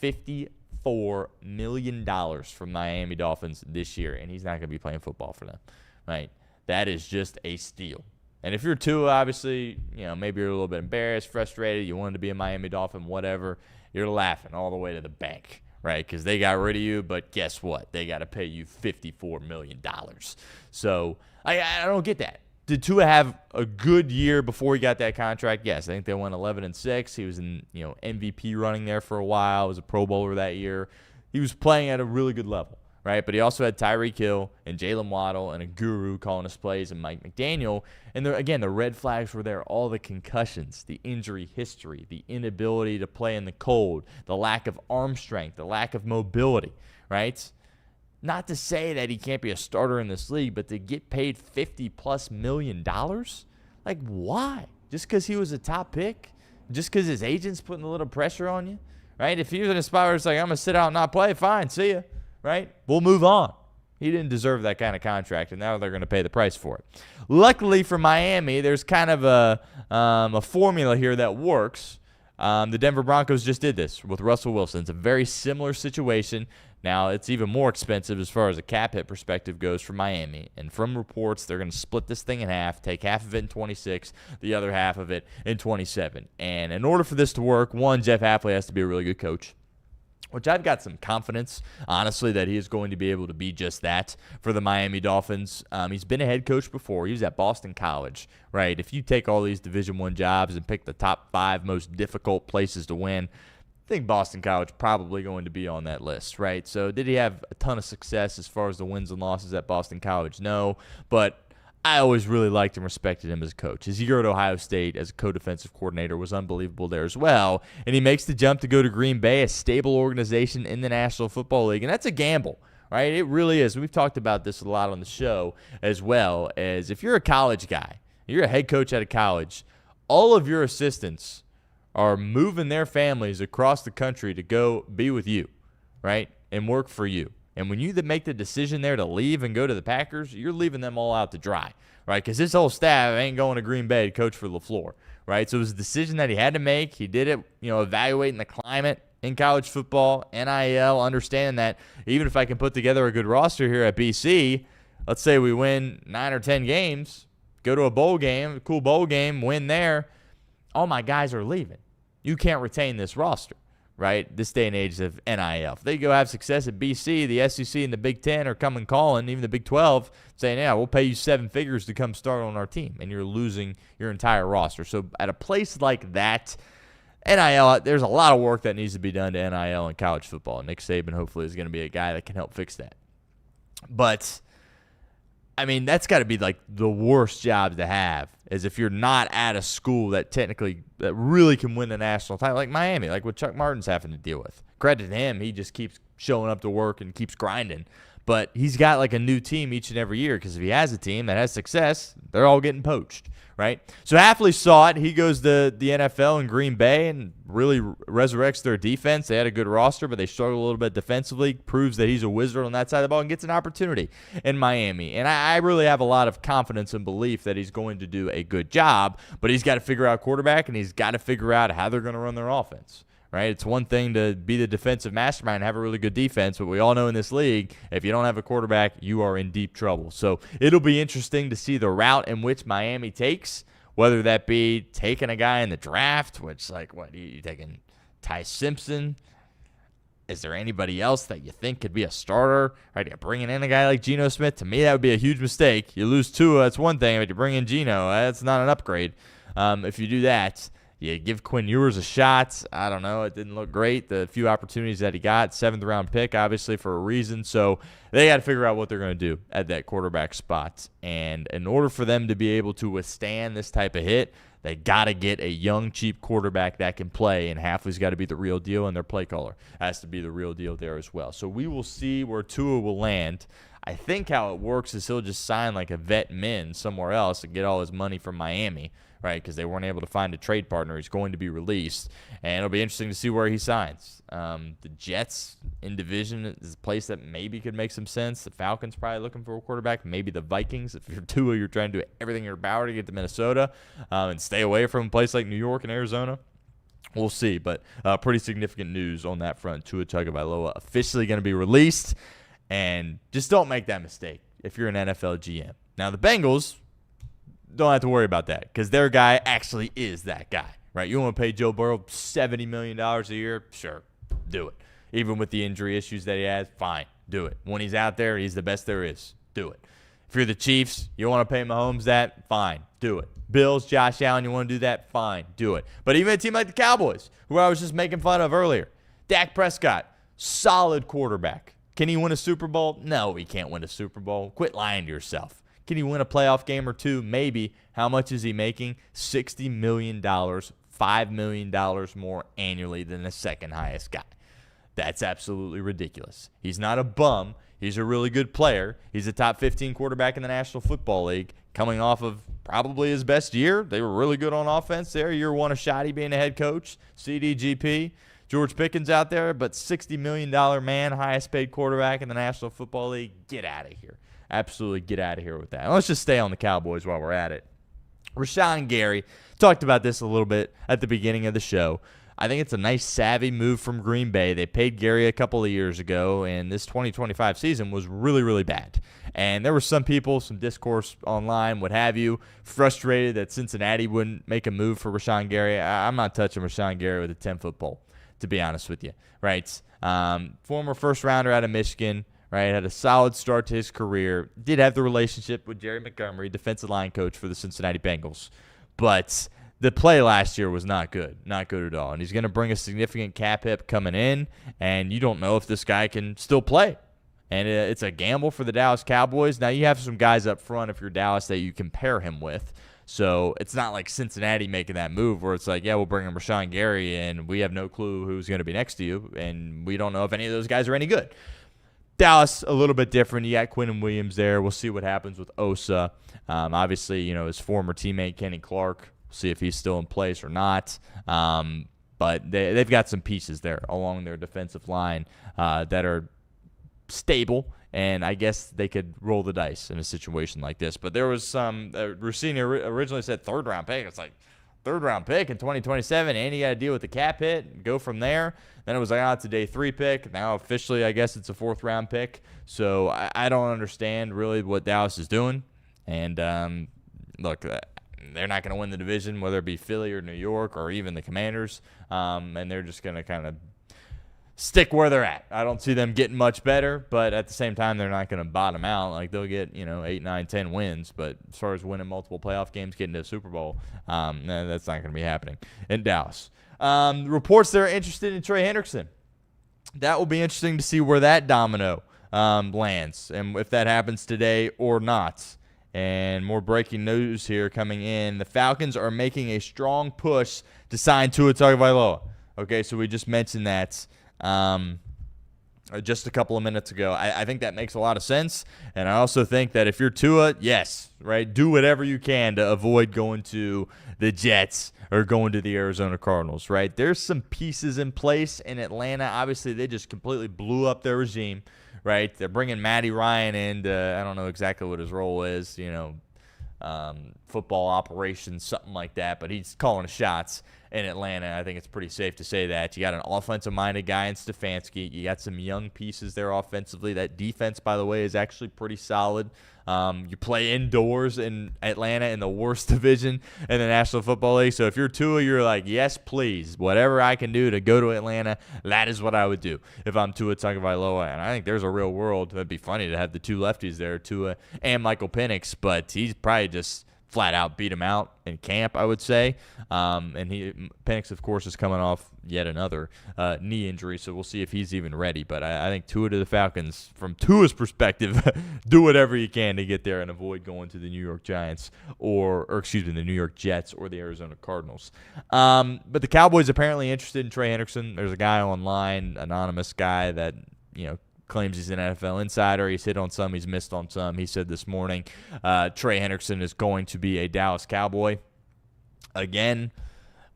$54 million from Miami Dolphins this year, and he's not going to be playing football for them, right? That is just a steal. And if you're Tua, obviously, maybe you're a little bit embarrassed, frustrated, you wanted to be a Miami Dolphin, whatever, you're laughing all the way to the bank, right? Because they got rid of you, but guess what? They got to pay you $54 million. So I don't get that. Did Tua have a good year before he got that contract? Yes, I think they went 11-6. He was in MVP running there for a while. Was a Pro Bowler that year. He was playing at a really good level, right? But he also had Tyreek Hill and Jalen Waddle and a guru calling his plays and Mike McDaniel. And again, the red flags were there. All the concussions, the injury history, the inability to play in the cold, the lack of arm strength, the lack of mobility, right? Not to say that he can't be a starter in this league, but to get paid $50+ million? Like, why? Just because he was a top pick? Just because his agent's putting a little pressure on you? Right? If he was in a spot where it's like, I'm going to sit out and not play, fine, see ya. Right? We'll move on. He didn't deserve that kind of contract, and now they're going to pay the price for it. Luckily for Miami, there's kind of a formula here that works. The Denver Broncos just did this with Russell Wilson. It's a very similar situation. Now, it's even more expensive as far as a cap hit perspective goes for Miami. And from reports, they're going to split this thing in half, take half of it in 26, the other half of it in 27. And in order for this to work, one, Jeff Hafley has to be a really good coach, which I've got some confidence, honestly, that he is going to be able to be just that for the Miami Dolphins. He's been a head coach before. He was at Boston College, right? If you take all these Division I jobs and pick the top 5 most difficult places to win, I think Boston College probably going to be on that list, right? So did he have a ton of success as far as the wins and losses at Boston College? No, but I always really liked and respected him as a coach. His year at Ohio State as a co-defensive coordinator was unbelievable there as well. And he makes the jump to go to Green Bay, a stable organization in the National Football League. And that's a gamble, right? It really is. We've talked about this a lot on the show as well, as if you're a college guy, you're a head coach at a college, all of your assistants are moving their families across the country to go be with you, right, and work for you. And when you make the decision there to leave and go to the Packers, you're leaving them all out to dry, right? Because his whole staff ain't going to Green Bay to coach for LaFleur, right? So it was a decision that he had to make. He did it, evaluating the climate in college football, NIL, understanding that even if I can put together a good roster here at BC, let's say we win 9 or 10 games, go to a bowl game, a cool bowl game, win there, all my guys are leaving. You can't retain this roster, right? This day and age of NIL. If they go have success at BC, the SEC and the Big Ten are coming calling, even the Big 12, saying, yeah, we'll pay you 7 figures to come start on our team, and you're losing your entire roster. So at a place like that, NIL, there's a lot of work that needs to be done to NIL in college football. Nick Saban hopefully is going to be a guy that can help fix that. But I mean, that's got to be like the worst job to have, is if you're not at a school that really can win the national title, like Miami, like what Chuck Martin's having to deal with. Credit to him, he just keeps showing up to work and keeps grinding. But he's got like a new team each and every year because if he has a team that has success, they're all getting poached, right? So Hafley saw it. He goes to the NFL in Green Bay and really resurrects their defense. They had a good roster, but they struggled a little bit defensively. Proves that he's a wizard on that side of the ball and gets an opportunity in Miami. And I really have a lot of confidence and belief that he's going to do a good job, but he's got to figure out quarterback and he's got to figure out how they're going to run their offense. Right? It's one thing to be the defensive mastermind and have a really good defense, but we all know in this league, if you don't have a quarterback, you are in deep trouble. So it'll be interesting to see the route in which Miami takes, whether that be taking a guy in the draft, which, like, what, you taking Ty Simpson? Is there anybody else that you think could be a starter? Right? You're bringing in a guy like Geno Smith. To me, that would be a huge mistake. You lose Tua, that's one thing, but you bring in Geno, that's not an upgrade. If you do that, you give Quinn Ewers a shot. I don't know. It didn't look great. The few opportunities that he got, 7th-round pick, obviously, for a reason. So they got to figure out what they're going to do at that quarterback spot. And in order for them to be able to withstand this type of hit, they got to get a young, cheap quarterback that can play. And Hafley's got to be the real deal, and their play caller has to be the real deal there as well. So we will see where Tua will land. I think how it works is he'll just sign like a vet min somewhere else and get all his money from Miami, right, because they weren't able to find a trade partner. He's going to be released, and it'll be interesting to see where he signs. The Jets in division is a place that maybe could make some sense. The Falcons probably looking for a quarterback. Maybe the Vikings. If you're Tua, you're trying to do everything in your power to get to Minnesota and stay away from a place like New York and Arizona. We'll see, but pretty significant news on that front. Tua Tagovailoa officially going to be released, and just don't make that mistake if you're an NFL GM. Now, the Bengals don't have to worry about that because their guy actually is that guy, right? You want to pay Joe Burrow $70 million a year? Sure, do it. Even with the injury issues that he has, fine, do it. When he's out there, he's the best there is. Do it. If you're the Chiefs, you want to pay Mahomes that? Fine, do it. Bills, Josh Allen, you want to do that? Fine, do it. But even a team like the Cowboys, who I was just making fun of earlier, Dak Prescott, solid quarterback. Can he win a Super Bowl? No, he can't win a Super Bowl. Quit lying to yourself. Can he win a playoff game or two? Maybe. How much is he making? $60 million, $5 million more annually than the second highest guy. That's absolutely ridiculous. He's not a bum. He's a really good player. He's a top 15 quarterback in the National Football League, coming off of probably his best year. They were really good on offense there. Year one of Shoddy being a head coach, CDGP. George Pickens out there, but $60 million man, highest paid quarterback in the National Football League. Get out of here. Absolutely get out of here with that. And let's just stay on the Cowboys while we're at it. Rashawn Gary, talked about this a little bit at the beginning of the show. I think it's a nice, savvy move from Green Bay. They paid Gary a couple of years ago, and this 2025 season was really, really bad. And there were some people, some discourse online, what have you, frustrated that Cincinnati wouldn't make a move for Rashawn Gary. I'm not touching Rashawn Gary with a 10-foot pole, to be honest with you, right? Former first-rounder out of Michigan, right? Had a solid start to his career. Did have the relationship with Jerry Montgomery, defensive line coach for the Cincinnati Bengals. But the play last year was not good at all. And he's going to bring a significant cap hit coming in, and you don't know if this guy can still play. And it's a gamble for the Dallas Cowboys. Now, you have some guys up front if you're Dallas that you compare him with. So it's not like Cincinnati making that move where it's like, yeah, we'll bring in Rashawn Gary, and we have no clue who's going to be next to you, and we don't know if any of those guys are any good. Dallas, a little bit different. You got Quinnen Williams there. We'll see what happens with Osa. Obviously, his former teammate, Kenny Clark. We'll see if he's still in place or not. But they've got some pieces there along their defensive line that are stable, and I guess they could roll the dice in a situation like this. But there was some Rossini originally said third-round pick. It's like, third-round pick in 2027, and you got to deal with the cap hit and go from there. Then it was like, it's a day 3 pick. Now officially, I guess it's a 4th-round pick. So I don't understand really what Dallas is doing. And look, they're not going to win the division, whether it be Philly or New York or even the Commanders. And they're just going to kind of stick where they're at. I don't see them getting much better, but at the same time, they're not going to bottom out. Like, they'll get, 8, 9, 10 wins, but as far as winning multiple playoff games, getting to a Super Bowl, that's not going to be happening in Dallas. Reports they're interested in Trey Hendrickson. That will be interesting to see where that domino lands and if that happens today or not. And more breaking news here coming in. The Falcons are making a strong push to sign Tua Tagovailoa. Okay, so we just mentioned that. just a couple of minutes ago. I think that makes a lot of sense. And I also think that if you're Tua, yes, right, do whatever you can to avoid going to the Jets or going to the Arizona Cardinals, right? There's some pieces in place in Atlanta. Obviously, they just completely blew up their regime, right? They're bringing Matty Ryan in to, I don't know exactly what his role is, football operations, something like that, but he's calling the shots in Atlanta. I think it's pretty safe to say that. You got an offensive-minded guy in Stefanski. You got some young pieces there offensively. That defense, by the way, is actually pretty solid. You play indoors in Atlanta in the worst division in the National Football League. So if you're Tua, you're like, yes, please. Whatever I can do to go to Atlanta, that is what I would do if I'm Tua Tagovailoa. And I think there's a real world. It'd be funny to have the two lefties there, Tua and Michael Penix, but he's probably just flat out beat him out in camp, I would say. And Penix, of course, is coming off yet another knee injury, so we'll see if he's even ready. But I think Tua to the Falcons, from Tua's perspective, do whatever you can to get there and avoid going to the New York Giants the New York Jets or the Arizona Cardinals. But the Cowboys apparently interested in Trey Hendrickson. There's a guy online, anonymous guy that, claims he's an NFL insider. He's hit on some. He's missed on some. He said this morning Trey Hendrickson is going to be a Dallas Cowboy. Again,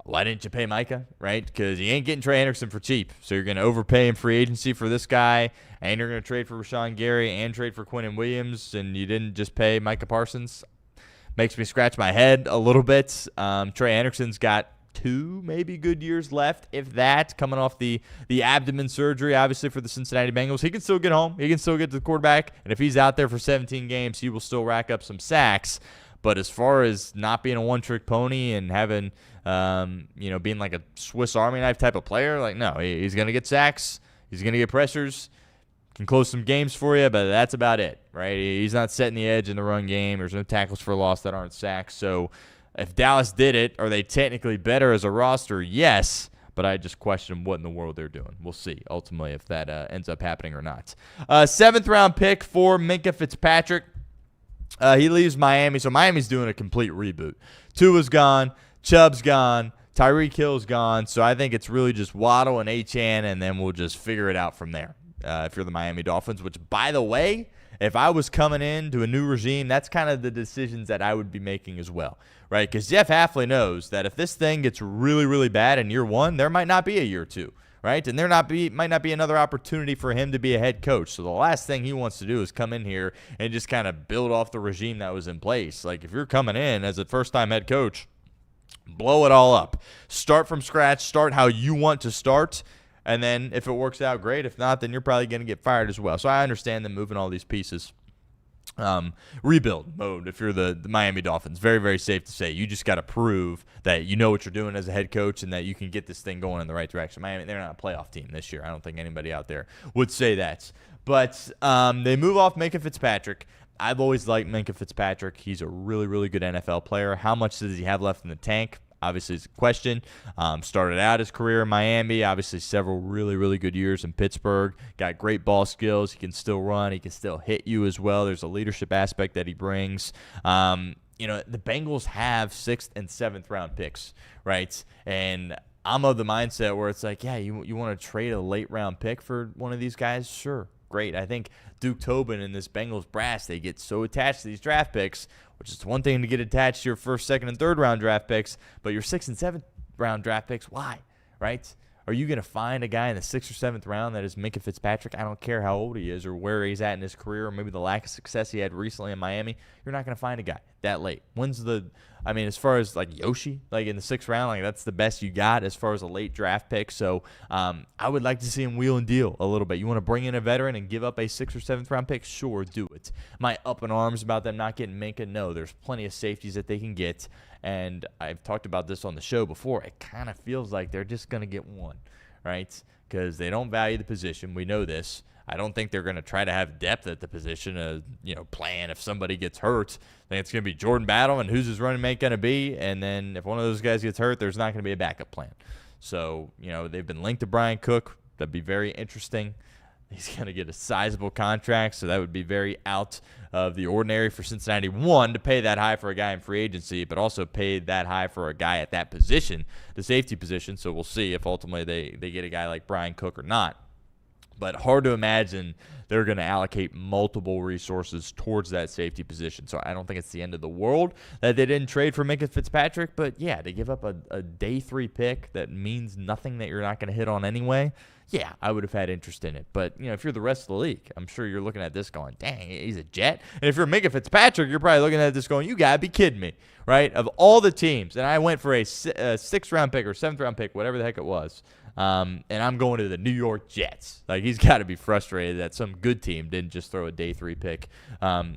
why didn't you pay Micah, right? Because you ain't getting Trey Hendrickson for cheap. So you're going to overpay in free agency for this guy, and you're going to trade for Rashawn Gary and trade for Quinnen Williams, and you didn't just pay Micah Parsons. Makes me scratch my head a little bit. Trey Hendrickson's got 2 maybe good years left, if that, coming off the abdomen surgery, obviously, for the Cincinnati Bengals. He can still get home. He can still get to the quarterback. And if he's out there for 17 games, he will still rack up some sacks. But as far as not being a one-trick pony and having, being like a Swiss Army knife type of player, like, no, he's going to get sacks. He's going to get pressures. Can close some games for you, but that's about it, right? He's not setting the edge in the run game. There's no tackles for loss that aren't sacks. So if Dallas did it, are they technically better as a roster? Yes, but I just question what in the world they're doing. We'll see, ultimately, if that ends up happening or not. 7th-round pick for Minka Fitzpatrick. He leaves Miami, so Miami's doing a complete reboot. Tua's gone. Chubb's gone. Tyreek Hill's gone. So I think it's really just Waddle and Achane, and then we'll just figure it out from there if you're the Miami Dolphins, which, by the way, if I was coming in to a new regime, that's kind of the decisions that I would be making as well, right? Because Jeff Hafley knows that if this thing gets really, really bad in year 1, there might not be a year 2, right? And might not be another opportunity for him to be a head coach. So the last thing he wants to do is come in here and just kind of build off the regime that was in place. Like, if you're coming in as a first-time head coach, blow it all up. Start from scratch. Start how you want to start. And then if it works out, great. If not, then you're probably going to get fired as well. So I understand them moving all these pieces. Rebuild mode if you're the Miami Dolphins. Very, very safe to say. You just got to prove that you know what you're doing as a head coach and that you can get this thing going in the right direction. Miami, they're not a playoff team this year. I don't think anybody out there would say that. But they move off Minka Fitzpatrick. I've always liked Minka Fitzpatrick. He's a really, really good NFL player. How much does he have left in the tank? Obviously, it's a question. Started out his career in Miami. Obviously, several really, really good years in Pittsburgh. Got great ball skills. He can still run. He can still hit you as well. There's a leadership aspect that he brings. The Bengals have 6th and 7th round picks, right? And I'm of the mindset where it's like, yeah, you want to trade a late round pick for one of these guys? Sure. Great. I think Duke Tobin and this Bengals brass, they get so attached to these draft picks, which is one thing to get attached to your 1st, 2nd, and 3rd round draft picks, but your 6th and 7th round draft picks, why? Right? Are you going to find a guy in the 6th or 7th round that is Minka Fitzpatrick? I don't care how old he is or where he's at in his career or maybe the lack of success he had recently in Miami. You're not going to find a guy that late. As far as like Yoshi, like in the 6th round, like that's the best you got as far as a late draft pick. So I would like to see him wheel and deal a little bit. You want to bring in a veteran and give up a 6th or 7th round pick? Sure, do it. Am I up in arms about them not getting Minka? No, there's plenty of safeties that they can get. And I've talked about this on the show before. It kind of feels like they're just going to get one, right? Because they don't value the position. We know this. I don't think they're going to try to have depth at the position, plan if somebody gets hurt. I think it's going to be Jordan Battle, and who's his running mate going to be? And then if one of those guys gets hurt, there's not going to be a backup plan. So, they've been linked to Brian Cook. That'd be very interesting. He's going to get a sizable contract, so that would be very out of the ordinary for Cincinnati. One, to pay that high for a guy in free agency, but also pay that high for a guy at that position, the safety position. So we'll see if ultimately they get a guy like Brian Cook or not. But hard to imagine they're going to allocate multiple resources towards that safety position. So I don't think it's the end of the world that they didn't trade for Minka Fitzpatrick. But, yeah, to give up a day 3 pick that means nothing that you're not going to hit on anyway, yeah, I would have had interest in it. But, if you're the rest of the league, I'm sure you're looking at this going, dang, he's a Jet. And if you're Minka Fitzpatrick, you're probably looking at this going, you got to be kidding me, right? Of all the teams, and I went for a 6th-round pick or 7th-round pick, whatever the heck it was, and I'm going to the New York Jets. Like, he's got to be frustrated that some good team didn't just throw a day 3 pick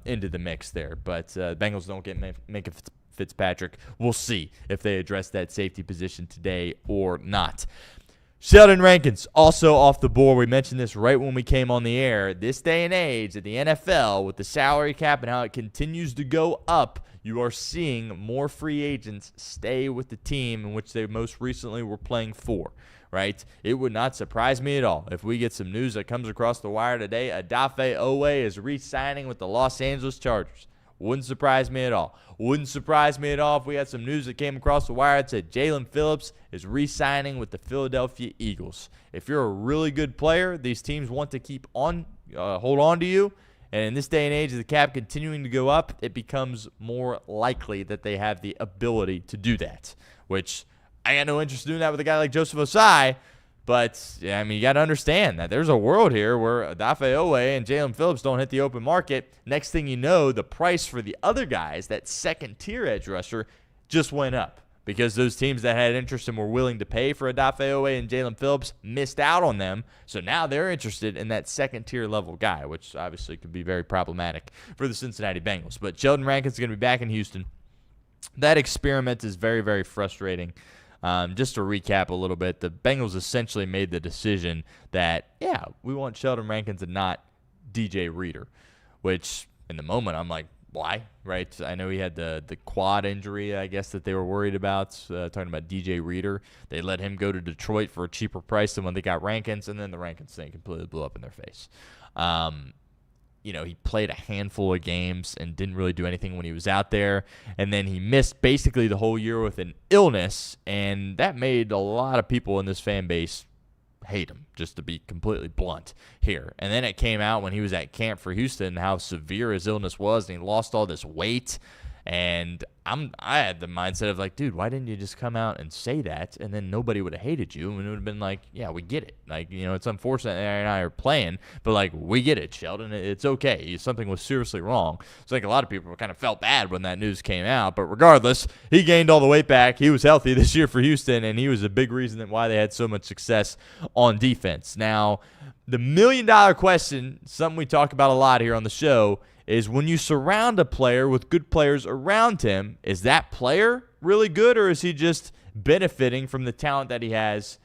into the mix there. But Bengals don't get Minka Fitzpatrick. We'll see if they address that safety position today or not. Sheldon Rankins, also off the board. We mentioned this right when we came on the air. This day and age at the NFL, with the salary cap and how it continues to go up, you are seeing more free agents stay with the team in which they most recently were playing for, right? It would not surprise me at all if we get some news that comes across the wire today. Odafe is re-signing with the Los Angeles Chargers. Wouldn't surprise me at all. Wouldn't surprise me at all if we had some news that came across the wire that said Jalen Phillips is re-signing with the Philadelphia Eagles. If you're a really good player, these teams want to hold on to you. And in this day and age, of the cap continuing to go up, it becomes more likely that they have the ability to do that, which I got no interest in doing that with a guy like Joseph Osai. But, you got to understand that there's a world here where Odafe and Jalen Phillips don't hit the open market. Next thing you know, the price for the other guys, that second-tier edge rusher, just went up because those teams that had interest and were willing to pay for Odafe and Jalen Phillips missed out on them. So now they're interested in that second-tier level guy, which obviously could be very problematic for the Cincinnati Bengals. But Sheldon Rankins is going to be back in Houston. That experiment is very, very frustrating. Just to recap a little bit, the Bengals essentially made the decision that, yeah, we want Sheldon Rankins and not DJ Reader, which in the moment I'm like, why, right? I know he had the quad injury, I guess, that they were worried about, talking about DJ Reader. They let him go to Detroit for a cheaper price than when they got Rankins, and then the Rankins thing completely blew up in their face. He played a handful of games and didn't really do anything when he was out there. And then he missed basically the whole year with an illness, and that made a lot of people in this fan base hate him, just to be completely blunt here. And then it came out when he was at camp for Houston how severe his illness was, and he lost all this weight. And I had the mindset of like, dude, why didn't you just come out and say that, and then nobody would have hated you, and it would have been like, yeah, we get it. Like, it's unfortunate that Aaron and I are playing, but like, we get it, Sheldon. It's okay. Something was seriously wrong. So like a lot of people kind of felt bad when that news came out, but regardless, he gained all the weight back. He was healthy this year for Houston, and he was a big reason that why they had so much success on defense. Now, the $1 million question, something we talk about a lot here on the show, is when you surround a player with good players around him, is that player really good, or is he just benefiting from the talent that he has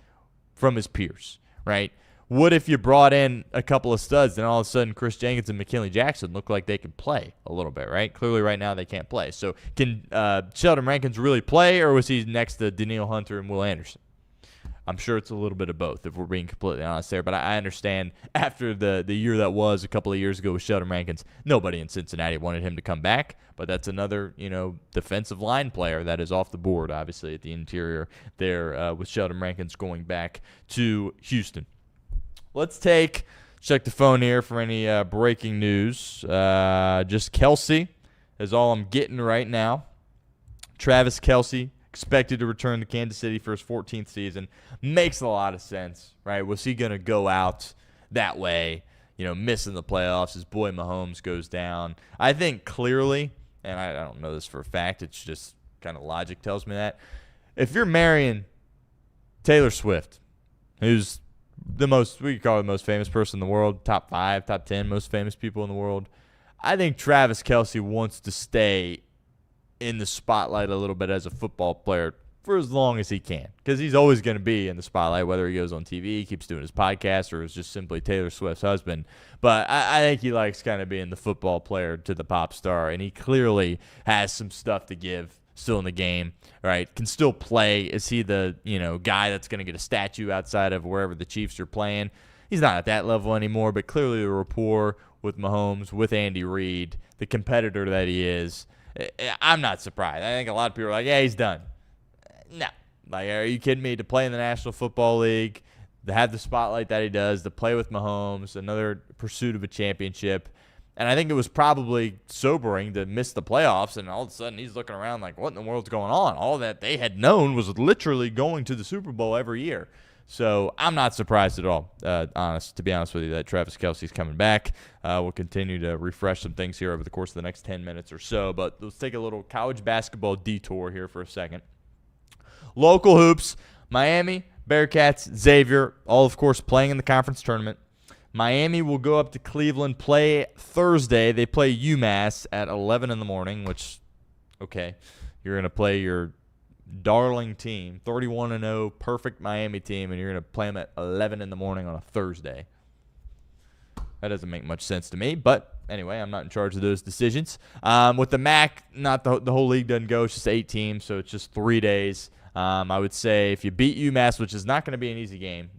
from his peers, right? What if you brought in a couple of studs and all of a sudden Chris Jenkins and McKinley Jackson look like they could play a little bit, right? Clearly right now they can't play. So can Sheldon Rankins really play, or was he next to Danielle Hunter and Will Anderson? I'm sure it's a little bit of both, if we're being completely honest there. But I understand after the year that was a couple of years ago with Sheldon Rankins, nobody in Cincinnati wanted him to come back. But that's another, defensive line player that is off the board, obviously, at the interior there with Sheldon Rankins going back to Houston. Let's check the phone here for any breaking news. Just Kelce is all I'm getting right now. Travis Kelce, expected to return to Kansas City for his 14th season. Makes a lot of sense, right? Was he going to go out that way, missing the playoffs? His boy Mahomes goes down. I think clearly, and I don't know this for a fact, it's just kind of logic tells me that. If you're marrying Taylor Swift, who's we could call her the most famous person in the world, top 5, top 10 most famous people in the world, I think Travis Kelce wants to stay in the spotlight a little bit as a football player for as long as he can, because he's always going to be in the spotlight, whether he goes on TV, keeps doing his podcast, or is just simply Taylor Swift's husband. But I think he likes kind of being the football player to the pop star, and he clearly has some stuff to give still in the game, right? Can still play. Is he the guy that's going to get a statue outside of wherever the Chiefs are playing? He's not at that level anymore, but clearly the rapport with Mahomes, with Andy Reid, the competitor that he is, I'm not surprised. I think a lot of people are like, yeah, he's done. No. Like, are you kidding me? To play in the National Football League, to have the spotlight that he does, to play with Mahomes, another pursuit of a championship. And I think it was probably sobering to miss the playoffs, and all of a sudden he's looking around like, what in the world's going on? All that they had known was literally going to the Super Bowl every year. So I'm not surprised at all, to be honest with you, that Travis Kelce's coming back. We'll continue to refresh some things here over the course of the next 10 minutes or so. But let's take a little college basketball detour here for a second. Local hoops, Miami, Bearcats, Xavier, all, of course, playing in the conference tournament. Miami will go up to Cleveland, play Thursday. They play UMass at 11 in the morning, which, okay, you're going to play your darling team, 31-0, perfect Miami team, and you're going to play them at 11 in the morning on a Thursday. That doesn't make much sense to me, but anyway, I'm not in charge of those decisions. With the MAC, not the whole league doesn't go. It's just 8 teams, so it's just 3 days. I would say if you beat UMass, which is not going to be an easy game.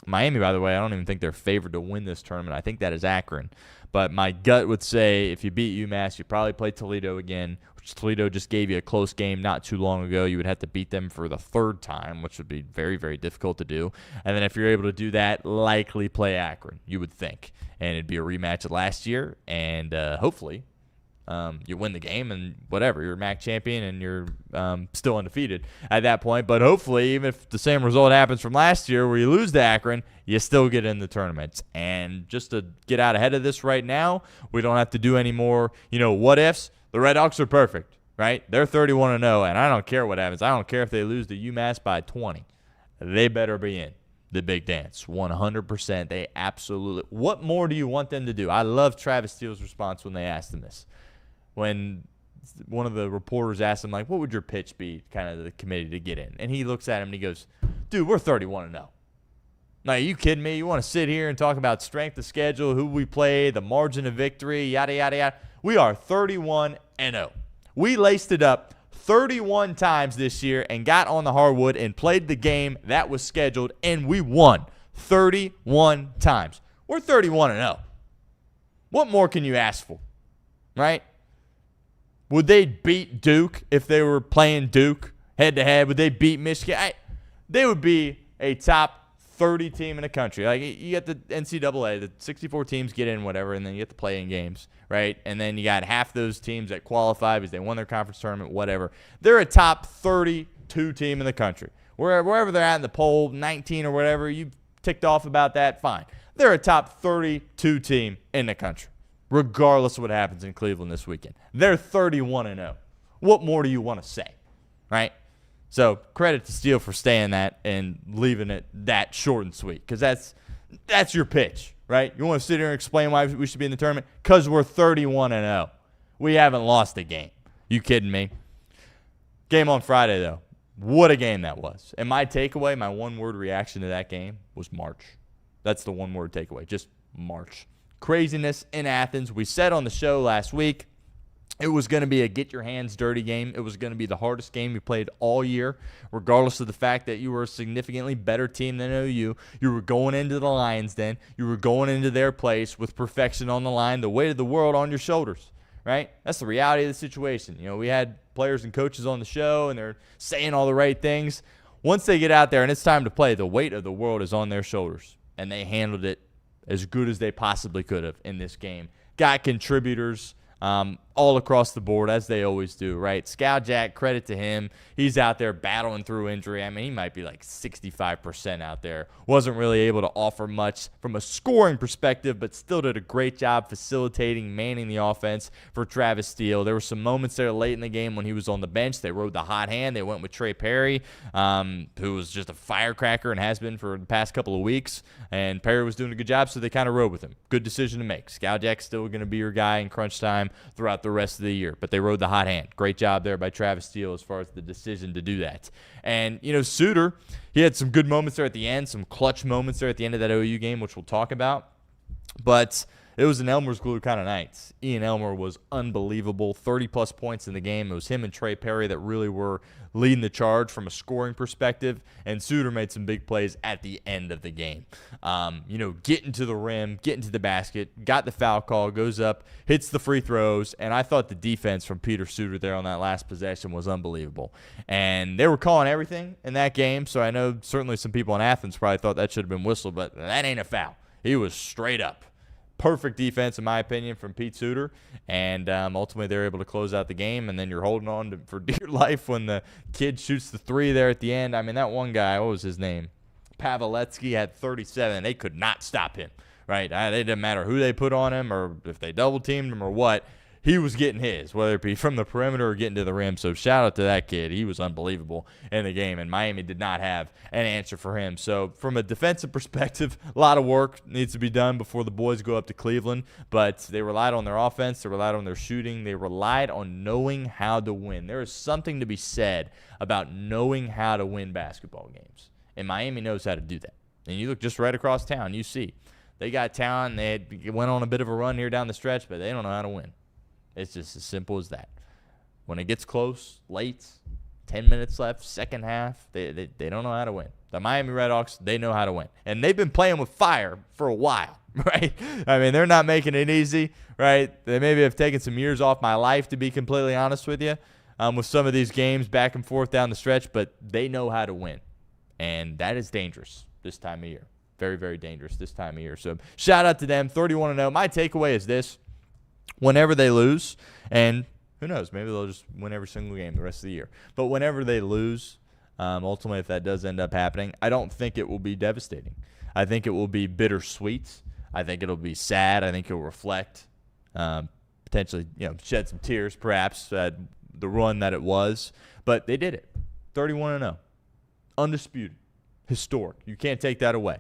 Miami, by the way, I don't even think they're favored to win this tournament. I think that is Akron. But my gut would say if you beat UMass, you probably play Toledo again, which Toledo just gave you a close game not too long ago. You would have to beat them for the 3rd time, which would be very, very difficult to do. And then if you're able to do that, likely play Akron, you would think. And it'd be a rematch of last year, and hopefully you win the game and whatever. You're a MAC champion and you're still undefeated at that point. But hopefully, even if the same result happens from last year where you lose to Akron, you still get in the tournament. And just to get out ahead of this right now, we don't have to do any more, what ifs. The Red Hawks are perfect, right? They're 31-0, and I don't care what happens. I don't care if they lose to UMass by 20. They better be in the big dance, 100%. They absolutely. What more do you want them to do? I love Travis Steele's response when they asked him this. When one of the reporters asked him, like, what would your pitch be kind of to the committee to get in? And he looks at him and he goes, dude, we're 31-0. Now, are you kidding me? You want to sit here and talk about strength of schedule, who we play, the margin of victory, yada, yada, yada. We are 31-0. We laced it up 31 times this year and got on the hardwood and played the game that was scheduled, and we won 31 times. We're 31-0. What more can you ask for, right? Would they beat Duke if they were playing Duke head-to-head? Would they beat Michigan? They would be a top 30 team in the country. Like, you get the NCAA, the 64 teams get in, whatever, and then you get the play-in games, right? And then you got half those teams that qualify because they won their conference tournament, whatever. They're a top 32 team in the country. Wherever they're at in the poll, 19 or whatever, you ticked off about that, fine. They're a top 32 team in the country, regardless of what happens in Cleveland this weekend. They're 31-0. What more do you want to say, right? So credit to Steele for staying that and leaving it that short and sweet, because that's your pitch, right? You want to sit here and explain why we should be in the tournament? Because we're 31-0. We haven't lost a game. You kidding me? Game on Friday, though. What a game that was. And my takeaway, my one-word reaction to that game was March. That's the one-word takeaway, just March. Craziness in Athens. We said on the show last week it was going to be a get-your-hands-dirty game. It was going to be the hardest game you played all year, regardless of the fact that you were a significantly better team than OU. You were going into the Lions Den. You were going into their place with perfection on the line, the weight of the world on your shoulders, right? That's the reality of the situation. We had players and coaches on the show, and they're saying all the right things. Once they get out there and it's time to play, the weight of the world is on their shoulders, and they handled it as good as they possibly could have in this game. Got contributors all across the board, as they always do, right? Scout Jack, credit to him. He's out there battling through injury. I mean, he might be like 65% out there. Wasn't really able to offer much from a scoring perspective, but still did a great job facilitating, manning the offense for Travis Steele. There were some moments there late in the game when he was on the bench. They rode the hot hand. They went with Trey Perry, who was just a firecracker and has been for the past couple of weeks. And Perry was doing a good job, so they kind of rode with him. Good decision to make. Scout Jack's still going to be your guy in crunch time throughout the rest of the year, but they rode the hot hand. Great job there by Travis Steele as far as the decision to do that. And, Suter, he had some good moments there at the end, some clutch moments there at the end of that OU game, which we'll talk about. But It was an Elmer's glue kind of night. Ian Elmer was unbelievable. 30-plus points in the game. It was him and Trey Perry that really were leading the charge from a scoring perspective, and Suter made some big plays at the end of the game. Getting to the rim, getting to the basket, got the foul call, goes up, hits the free throws, and I thought the defense from Peter Suter there on that last possession was unbelievable. And they were calling everything in that game, so I know certainly some people in Athens probably thought that should have been whistled, but that ain't a foul. He was straight up. Perfect defense, in my opinion, from Pete Suter, and ultimately they were able to close out the game, and then you're holding on for dear life when the kid shoots the three there at the end. I mean, that one guy, what was his name? Pavletsky had 37. They could not stop him, right? It didn't matter who they put on him or if they double-teamed him or what. He was getting his, whether it be from the perimeter or getting to the rim. So shout out to that kid. He was unbelievable in the game, and Miami did not have an answer for him. So from a defensive perspective, a lot of work needs to be done before the boys go up to Cleveland. But they relied on their offense. They relied on their shooting. They relied on knowing how to win. There is something to be said about knowing how to win basketball games. And Miami knows how to do that. And you look just right across town, you see. They got talent. They went on a bit of a run here down the stretch, but they don't know how to win. It's just as simple as that. When it gets close, late, 10 minutes left, second half, they don't know how to win. The Miami Redhawks, they know how to win. And they've been playing with fire for a while, right? I mean, they're not making it easy, right? They maybe have taken some years off my life, to be completely honest with you, with some of these games back and forth down the stretch, but they know how to win. And that is dangerous this time of year. Very, very dangerous this time of year. So shout out to them, 31-0. My takeaway is this. Whenever they lose, and who knows, maybe they'll just win every single game the rest of the year. But whenever they lose, ultimately, if that does end up happening, I don't think it will be devastating. I think it will be bittersweet. I think it'll be sad. I think it'll reflect, potentially, shed some tears, perhaps, at the run that it was. But they did it. 31-0. Undisputed. Historic. You can't take that away.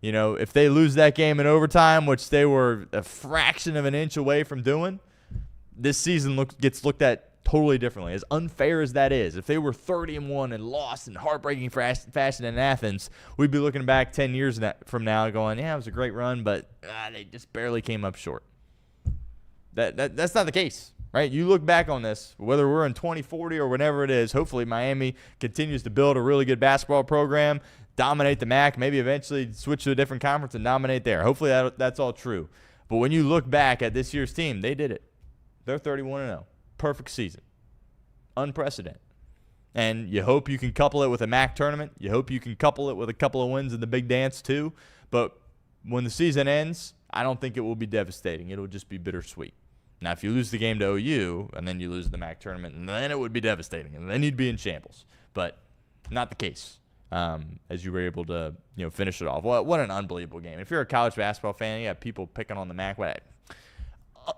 If they lose that game in overtime, which they were a fraction of an inch away from doing, this season gets looked at totally differently. As unfair as that is, if they were 30-1 and lost in heartbreaking fashion in Athens, we'd be looking back 10 years from now going, yeah, it was a great run, but they just barely came up short. That's not the case, right? You look back on this, whether we're in 2040 or whenever it is, hopefully Miami continues to build a really good basketball program, dominate the MAC, maybe eventually switch to a different conference and dominate there. Hopefully that's all true. But when you look back at this year's team, they did it. They're 31-0. Perfect season. Unprecedented. And you hope you can couple it with a MAC tournament. You hope you can couple it with a couple of wins in the big dance too. But when the season ends, I don't think it will be devastating. It will just be bittersweet. Now, if you lose the game to OU and then you lose the MAC tournament, then it would be devastating. And then you'd be in shambles. But not the case. As you were able to, finish it off. What an unbelievable game. If you're a college basketball fan, you have people picking on the MAC.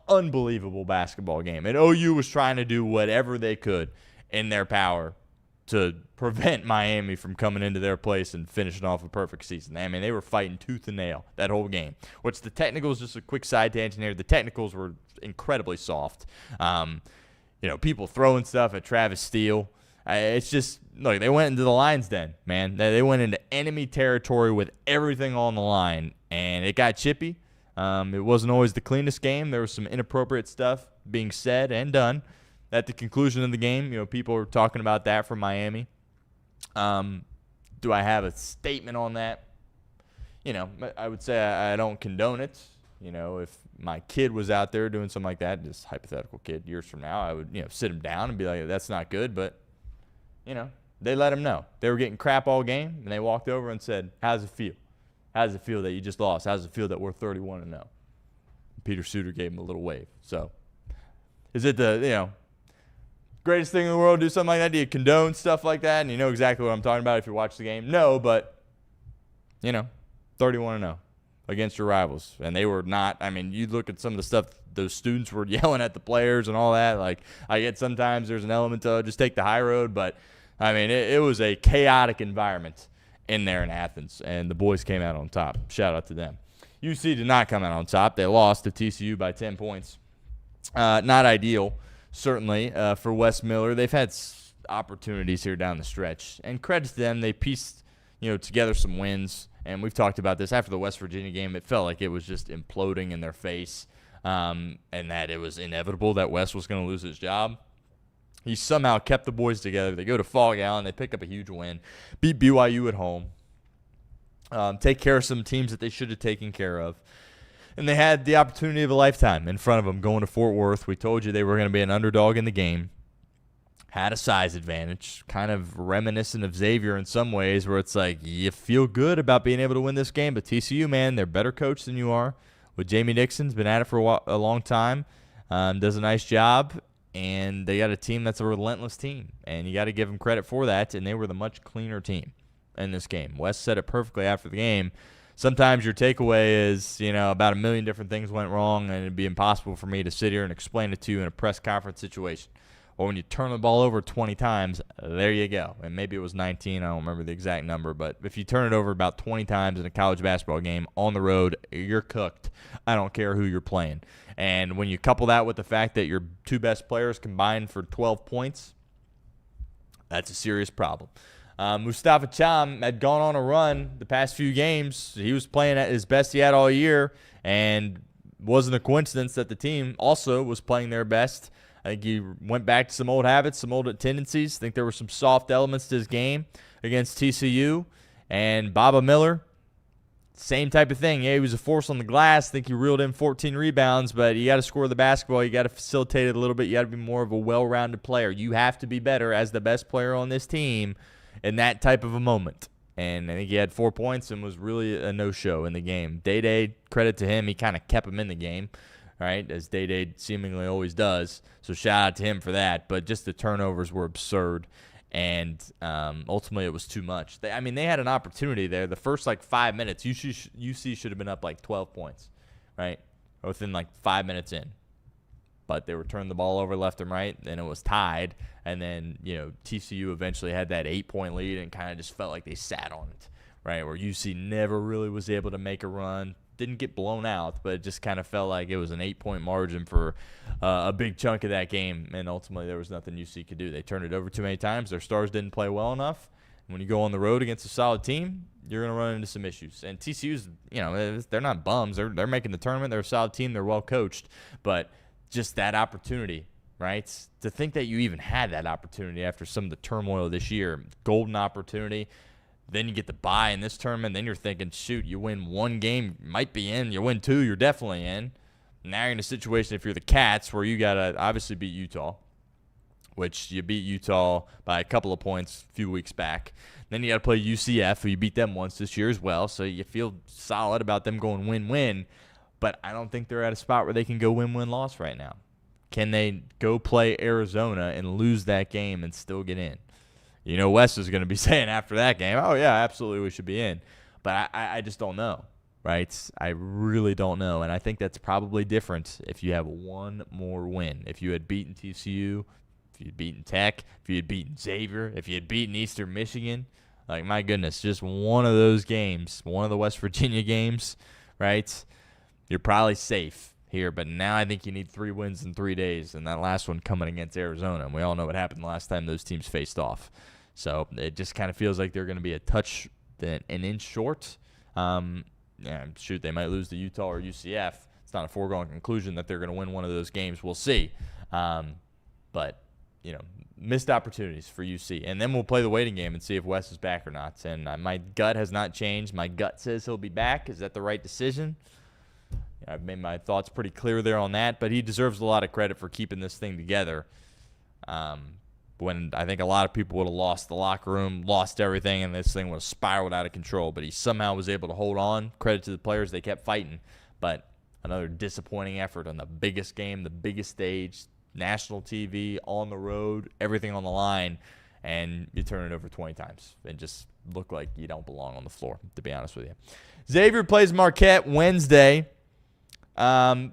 Unbelievable basketball game. And OU was trying to do whatever they could in their power to prevent Miami from coming into their place and finishing off a perfect season. I mean, they were fighting tooth and nail that whole game. Which the technicals, just a quick side tangent here, the technicals were incredibly soft. People throwing stuff at Travis Steele. It's just, look, they went into the lion's den, man. They went into enemy territory with everything on the line, and it got chippy. It wasn't always the cleanest game. There was some inappropriate stuff being said and done at the conclusion of the game. People are talking about that from Miami. Do I have a statement on that? I would say I don't condone it. If my kid was out there doing something like that, this hypothetical kid, years from now, I would, sit him down and be like, that's not good, but they let him know. They were getting crap all game, and they walked over and said, how's it feel? How does it feel that you just lost? How does it feel that we're 31-0? Peter Suter gave him a little wave. So is it the, greatest thing in the world to do something like that? Do you condone stuff like that? And you know exactly what I'm talking about if you watch the game? No, but, 31-0 against your rivals. And they were not, you look at some of the stuff those students were yelling at the players and all that. Like, I get sometimes there's an element to just take the high road, but, it was a chaotic environment in there in Athens, and the boys came out on top. Shout out to them. UC did not come out on top. They lost to TCU by 10 points. Not ideal, certainly, for Wes Miller. They've had opportunities here down the stretch, and credit to them, they pieced together some wins. And we've talked about this after the West Virginia game. It felt like it was just imploding in their face, and that it was inevitable that West was going to lose his job. He somehow kept the boys together. They go to Fog Allen. They pick up a huge win, beat BYU at home, take care of some teams that they should have taken care of. And they had the opportunity of a lifetime in front of them going to Fort Worth. We told you they were going to be an underdog in the game. Had a size advantage, kind of reminiscent of Xavier in some ways, where it's like you feel good about being able to win this game, but TCU, man, they're better coached than you are. With Jamie Nixon's been at it for a long time, does a nice job, and they got a team that's a relentless team, and you got to give them credit for that, and they were the much cleaner team in this game. Wes said it perfectly after the game. Sometimes your takeaway is, about a million different things went wrong, and it'd be impossible for me to sit here and explain it to you in a press conference situation. Or when you turn the ball over 20 times, there you go. And maybe it was 19. I don't remember the exact number. But if you turn it over about 20 times in a college basketball game on the road, you're cooked. I don't care who you're playing. And when you couple that with the fact that your two best players combined for 12 points, that's a serious problem. Mustafa Cham had gone on a run the past few games. He was playing at his best he had all year. And it wasn't a coincidence that the team also was playing their best. I think he went back to some old habits, some old tendencies. I think there were some soft elements to his game against TCU. And Baba Miller, same type of thing. Yeah, he was a force on the glass. I think he reeled in 14 rebounds, but you got to score the basketball. You got to facilitate it a little bit. You got to be more of a well-rounded player. You have to be better as the best player on this team in that type of a moment. And I think he had 4 points and was really a no-show in the game. Day-Day, credit to him, he kind of kept him in the game. Right, as Day-Day seemingly always does. So shout out to him for that. But just the turnovers were absurd, and ultimately it was too much. They had an opportunity there. The first 5 minutes, UC should have been up 12 points, right, within 5 minutes in. But they were turning the ball over left and right, and it was tied. And then TCU eventually had that 8-point lead and kind of just felt like they sat on it, right, where UC never really was able to make a run. Didn't get blown out, but it just kind of felt like it was an 8-point margin for a big chunk of that game, and ultimately there was nothing UC could do. They turned it over too many times. Their stars didn't play well enough. When you go on the road against a solid team, you're going to run into some issues. And TCU's, they're not bums. They're making the tournament. They're a solid team. They're well coached. But just that opportunity, right, to think that you even had that opportunity after some of the turmoil this year, golden opportunity. Then you get the bye in this tournament. Then you're thinking, shoot, you win one game, you might be in. You win two, you're definitely in. Now you're in a situation, if you're the Cats, where you got to obviously beat Utah, which you beat Utah by a couple of points a few weeks back. Then you got to play UCF, who you beat them once this year as well. So you feel solid about them going win-win. But I don't think they're at a spot where they can go win-win-loss right now. Can they go play Arizona and lose that game and still get in? Wes is going to be saying after that game, oh, yeah, absolutely, we should be in. But I just don't know, right? I really don't know. And I think that's probably different if you have one more win. If you had beaten TCU, if you had beaten Tech, if you had beaten Xavier, if you had beaten Eastern Michigan, my goodness, just one of those games, one of the West Virginia games, right? You're probably safe here. But now I think you need 3 wins in 3 days, and that last one coming against Arizona. And we all know what happened the last time those teams faced off. So it just kind of feels like they're going to be a touch an inch short. They might lose to Utah or UCF. It's not a foregone conclusion that they're going to win one of those games. We'll see. But missed opportunities for UC. And then we'll play the waiting game and see if Wes is back or not. And my gut has not changed. My gut says he'll be back. Is that the right decision? I've made my thoughts pretty clear there on that. But he deserves a lot of credit for keeping this thing together. When I think a lot of people would have lost the locker room, lost everything, and this thing would have spiraled out of control. But he somehow was able to hold on. Credit to the players. They kept fighting. But another disappointing effort on the biggest game, the biggest stage, national TV, on the road, everything on the line, and you turn it over 20 times and just look like you don't belong on the floor, to be honest with you. Xavier plays Marquette Wednesday.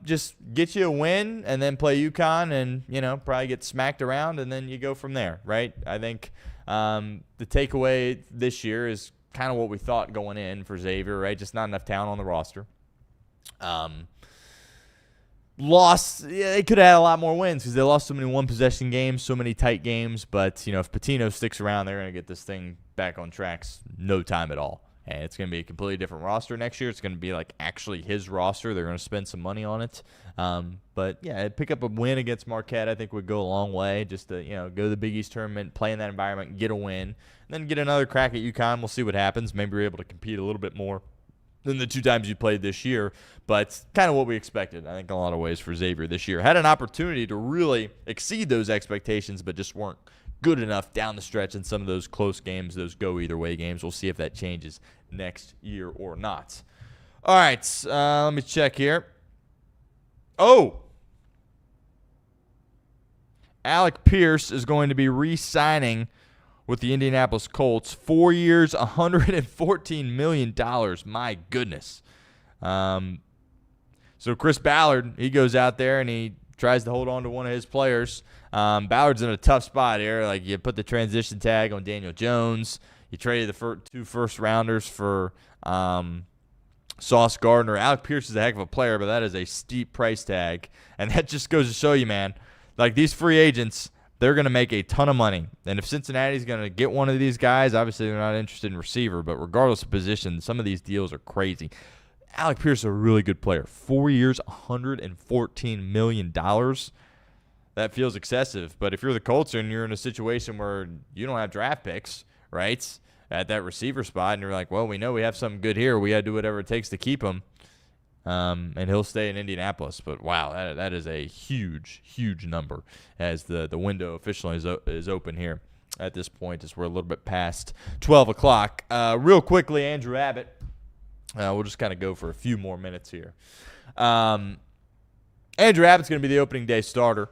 Just get you a win and then play UConn and, probably get smacked around and then you go from there, right? I think the takeaway this year is kind of what we thought going in for Xavier, right? Just not enough talent on the roster. lost. Yeah, they could have had a lot more wins because they lost so many one-possession games, so many tight games. But, if Patino sticks around, they're going to get this thing back on tracks no time at all. And it's going to be a completely different roster next year. It's going to be like actually his roster. They're going to spend some money on it. But, yeah, pick up a win against Marquette I think would go a long way just to, go to the Big East tournament, play in that environment, get a win, and then get another crack at UConn. We'll see what happens. Maybe we're able to compete a little bit more than the 2 times you played this year, but kind of what we expected, I think, in a lot of ways for Xavier this year. Had an opportunity to really exceed those expectations, but just weren't good enough down the stretch in some of those close games, those go-either-way games. We'll see if that changes next year or not. All right, let me check here. Oh! Alec Pierce is going to be re-signing with the Indianapolis Colts. 4 years, $114 million. My goodness. So Chris Ballard, he goes out there and he tries to hold on to one of his players. Ballard's in a tough spot here. Like, you put the transition tag on Daniel Jones. You traded the 2 first-rounders for Sauce Gardner. Alec Pierce is a heck of a player, but that is a steep price tag. And that just goes to show you, man, like, these free agents, they're going to make a ton of money. And if Cincinnati's going to get one of these guys, obviously they're not interested in receiver, but regardless of position, some of these deals are crazy. Alec Pierce is a really good player. 4 years, $114 million. That feels excessive. But if you're the Colts and you're in a situation where you don't have draft picks, right, at that receiver spot, and you're like, well, we know we have something good here. We got to do whatever it takes to keep him. And he'll stay in Indianapolis. But, wow, that is a huge, huge number as the window officially is open here at this point as we're a little bit past 12 o'clock. Real quickly, Andrew Abbott. We'll just kind of go for a few more minutes here. Andrew Abbott's going to be the opening day starter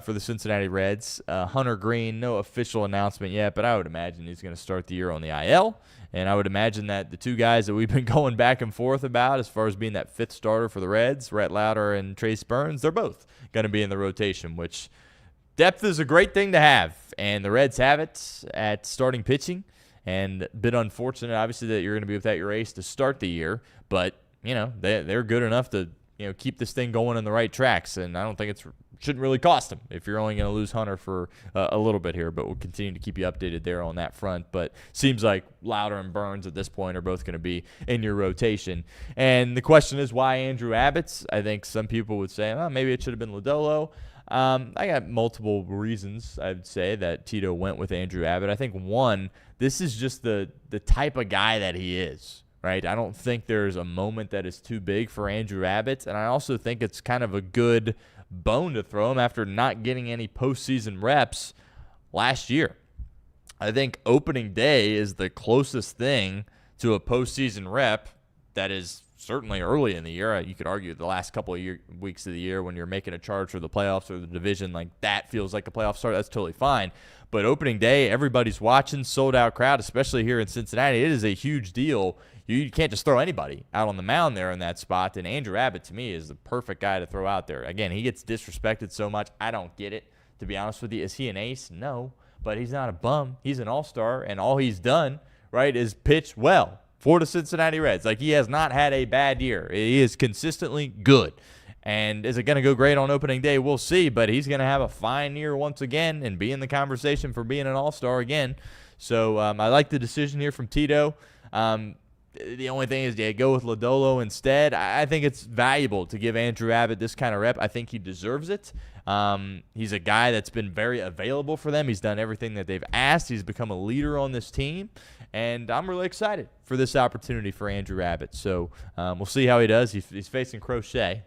for the Cincinnati Reds. Hunter Green, no official announcement yet, but I would imagine he's going to start the year on the IL. And I would imagine that the 2 guys that we've been going back and forth about as far as being that 5th starter for the Reds, Rhett Lauder and Trace Burns, they're both going to be in the rotation, which depth is a great thing to have. And the Reds have it at starting pitching. And a bit unfortunate, obviously, that you're going to be without your ace to start the year. But, they're good enough to, keep this thing going on the right tracks. And I don't think it shouldn't really cost them if you're only going to lose Hunter for a little bit here. But we'll continue to keep you updated there on that front. But seems like Lauder and Burns at this point are both going to be in your rotation. And the question is, why Andrew Abbott? I think some people would say, well, maybe it should have been Lodolo. I got multiple reasons, I would say, that Tito went with Andrew Abbott. I think, one, this is just the type of guy that he is, right? I don't think there's a moment that is too big for Andrew Abbott, and I also think it's kind of a good bone to throw him after not getting any postseason reps last year. I think opening day is the closest thing to a postseason rep that is certainly early in the year. You could argue the last couple of weeks of the year when you're making a charge for the playoffs or the division, like that feels like a playoff start. That's totally fine. But opening day, everybody's watching, sold-out crowd, especially here in Cincinnati. It is a huge deal. You can't just throw anybody out on the mound there in that spot. And Andrew Abbott, to me, is the perfect guy to throw out there. Again, he gets disrespected so much. I don't get it, to be honest with you. Is he an ace? No. But he's not a bum. He's an all-star, and all he's done, right, is pitch well for the Cincinnati Reds. Like, he has not had a bad year. He is consistently good. And is it going to go great on opening day? We'll see, but he's going to have a fine year once again and be in the conversation for being an all-star again. So I like the decision here from Tito. The only thing is, go with Lodolo instead. I think it's valuable to give Andrew Abbott this kind of rep. I think he deserves it. He's a guy that's been very available for them. He's done everything that they've asked. He's become a leader on this team. And I'm really excited for this opportunity for Andrew Abbott. So we'll see how he does. He's facing Crochet.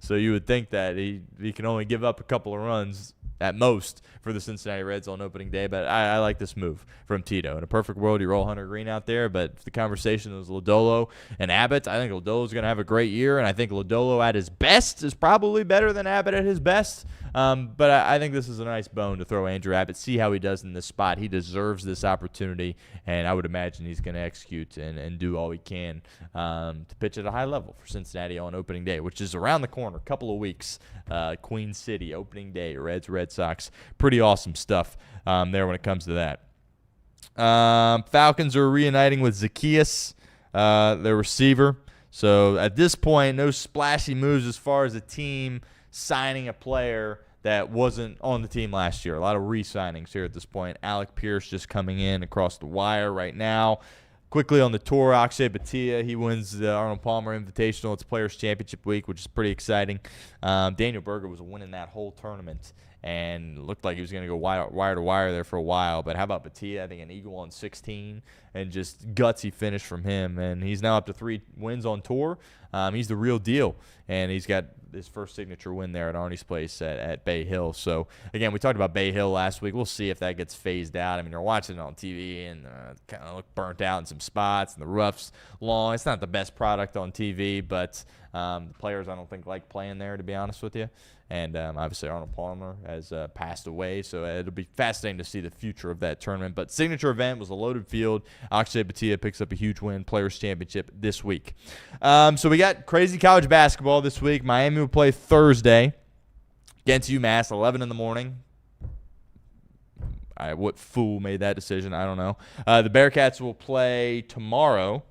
So you would think that he can only give up a couple of runs at most for the Cincinnati Reds on opening day. But I like this move from Tito. In a perfect world, you roll Hunter Green out there. But if the conversation is Lodolo and Abbott, I think Lodolo's going to have a great year. And I think Lodolo at his best is probably better than Abbott at his best. But I think this is a nice bone to throw Andrew Abbott. See how he does in this spot. He deserves this opportunity, and I would imagine he's going to execute and do all he can to pitch at a high level for Cincinnati on opening day, which is around the corner, a couple of weeks. Queen City, opening day, Red Sox. Pretty awesome stuff there when it comes to that. Falcons are reuniting with Zacchaeus, their receiver. So at this point, no splashy moves as far as a team signing a player that wasn't on the team last year. A lot of re-signings here at this point. Alec Pierce just coming in across the wire right now. Quickly on the tour, Akshay Bhatia, he wins the Arnold Palmer Invitational. It's Players' Championship week, which is pretty exciting. Daniel Berger was winning that whole tournament and looked like he was going to go wire to wire there for a while. But how about Bhatia? I think an eagle on 16 and just gutsy finish from him. And he's now up to 3 wins on tour. He's the real deal, and he's got his first signature win there at Arnie's place at Bay Hill. So, again, we talked about Bay Hill last week. We'll see if that gets phased out. I mean, you're watching it on TV and kind of look burnt out in some spots, and the rough's long. It's not the best product on TV, but the players I don't think like playing there, to be honest with you. And obviously Arnold Palmer has passed away, so it'll be fascinating to see the future of that tournament. But signature event was a loaded field. Akshay Bhatia picks up a huge win, Players' Championship this week. So we got crazy college basketball this week. Miami will play Thursday against UMass, 11 in the morning. What fool made that decision? I don't know. The Bearcats will play tomorrow,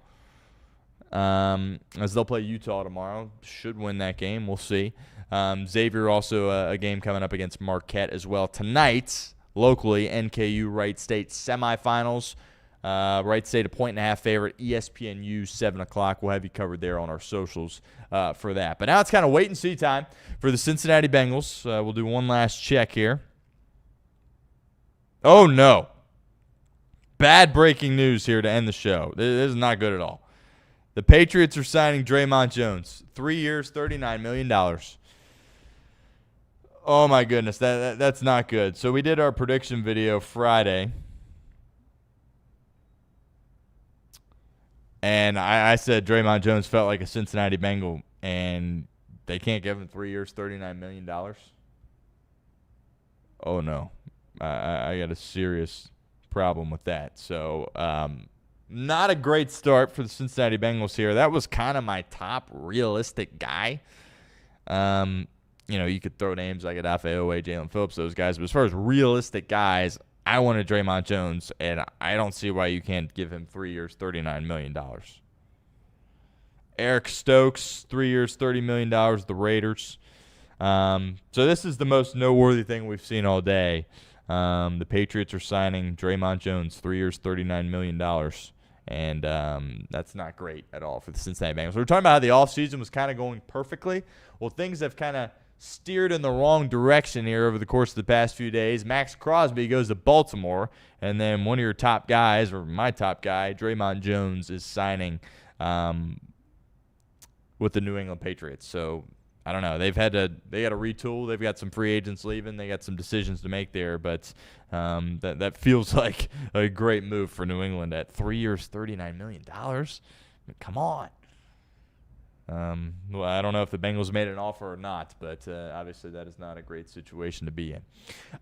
as they'll play Utah tomorrow. Should win that game. We'll see. Xavier also a game coming up against Marquette as well. Tonight, locally, NKU Wright State semifinals. Wright State a 1.5 favorite. ESPNU 7 o'clock. We'll have you covered there on our socials for that. But now it's kind of wait and see time for the Cincinnati Bengals. We'll do one last check here. Oh, no. Bad breaking news here to end the show. This is not good at all. The Patriots are signing Draymond Jones. 3 years, $39 million. Oh, my goodness. That's not good. So we did our prediction video Friday. And I said Draymond Jones felt like a Cincinnati Bengal. And they can't give him 3 years, $39 million. Oh, no. I got a serious problem with that. So, not a great start for the Cincinnati Bengals here. That was kind of my top realistic guy. You could throw names like Adafe Owe, Jalen Phillips, those guys. But as far as realistic guys, I wanted Draymond Jones, and I don't see why you can't give him 3 years, $39 million. Eric Stokes, 3 years, $30 million, the Raiders. So this is the most noteworthy thing we've seen all day. The Patriots are signing Draymond Jones, 3 years, $39 million. And that's not great at all for the Cincinnati Bengals. We were talking about how the offseason was kind of going perfectly. Well, things have kind of steered in the wrong direction here over the course of the past few days. Max Crosby goes to Baltimore, and then one of your top guys, or my top guy, Draymond Jones, is signing with the New England Patriots. So I don't know. They got to retool. They've got some free agents leaving. They got some decisions to make there, but that feels like a great move for New England at 3 years, $39 million. I mean, come on. Well, I don't know if the Bengals made an offer or not, but obviously that is not a great situation to be in.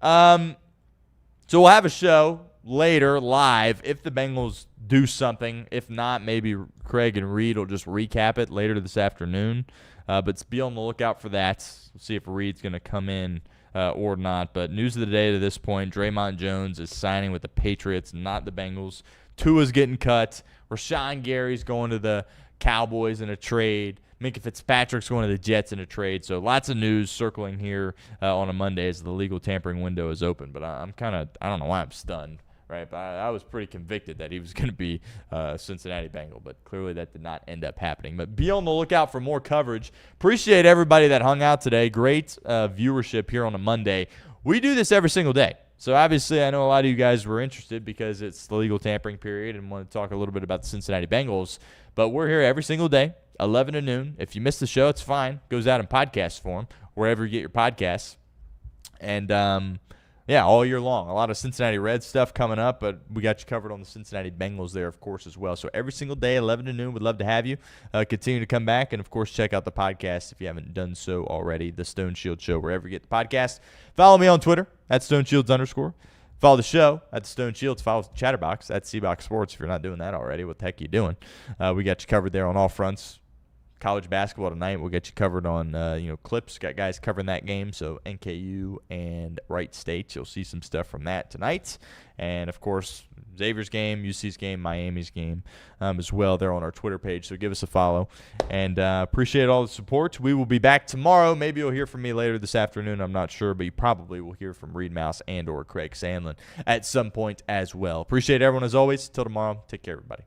So we'll have a show later live if the Bengals do something. If not, maybe Craig and Reed will just recap it later this afternoon. But be on the lookout for that. We'll see if Reed's going to come in or not. But news of the day to this point, Draymond Jones is signing with the Patriots, not the Bengals. Tua's getting cut. Rashawn Gary's going to the Cowboys in a trade. Minka Fitzpatrick's going to the Jets in a trade. So lots of news circling here on a Monday as the legal tampering window is open. But I don't know why I'm stunned. Right, but I was pretty convicted that he was going to be a Cincinnati Bengal, but clearly that did not end up happening. But be on the lookout for more coverage. Appreciate everybody that hung out today. Great viewership here on a Monday. We do this every single day. So obviously I know a lot of you guys were interested because it's the legal tampering period and want to talk a little bit about the Cincinnati Bengals. But we're here every single day, 11 to noon. If you miss the show, it's fine. It goes out in podcast form, wherever you get your podcasts. And yeah, all year long. A lot of Cincinnati Reds stuff coming up, but we got you covered on the Cincinnati Bengals there, of course, as well. So every single day, 11 to noon, we'd love to have you. Continue to come back, and, of course, check out the podcast if you haven't done so already, The Stone Shield Show, wherever you get the podcast. Follow me on Twitter, @StoneShields_. Follow the show at The Stone Shields. Follow Chatterbox at Seabox Sports if you're not doing that already. What the heck are you doing? We got you covered there on all fronts. college basketball tonight. We'll get you covered on clips. Got guys covering that game. So NKU and Wright State. You'll see some stuff from that tonight. And, of course, Xavier's game, UC's game, Miami's game as well. They're on our Twitter page, so give us a follow. And appreciate all the support. We will be back tomorrow. Maybe you'll hear from me later this afternoon. I'm not sure, but you probably will hear from Reed Mouse and or Craig Sandlin at some point as well. Appreciate everyone as always. Till tomorrow, take care, everybody.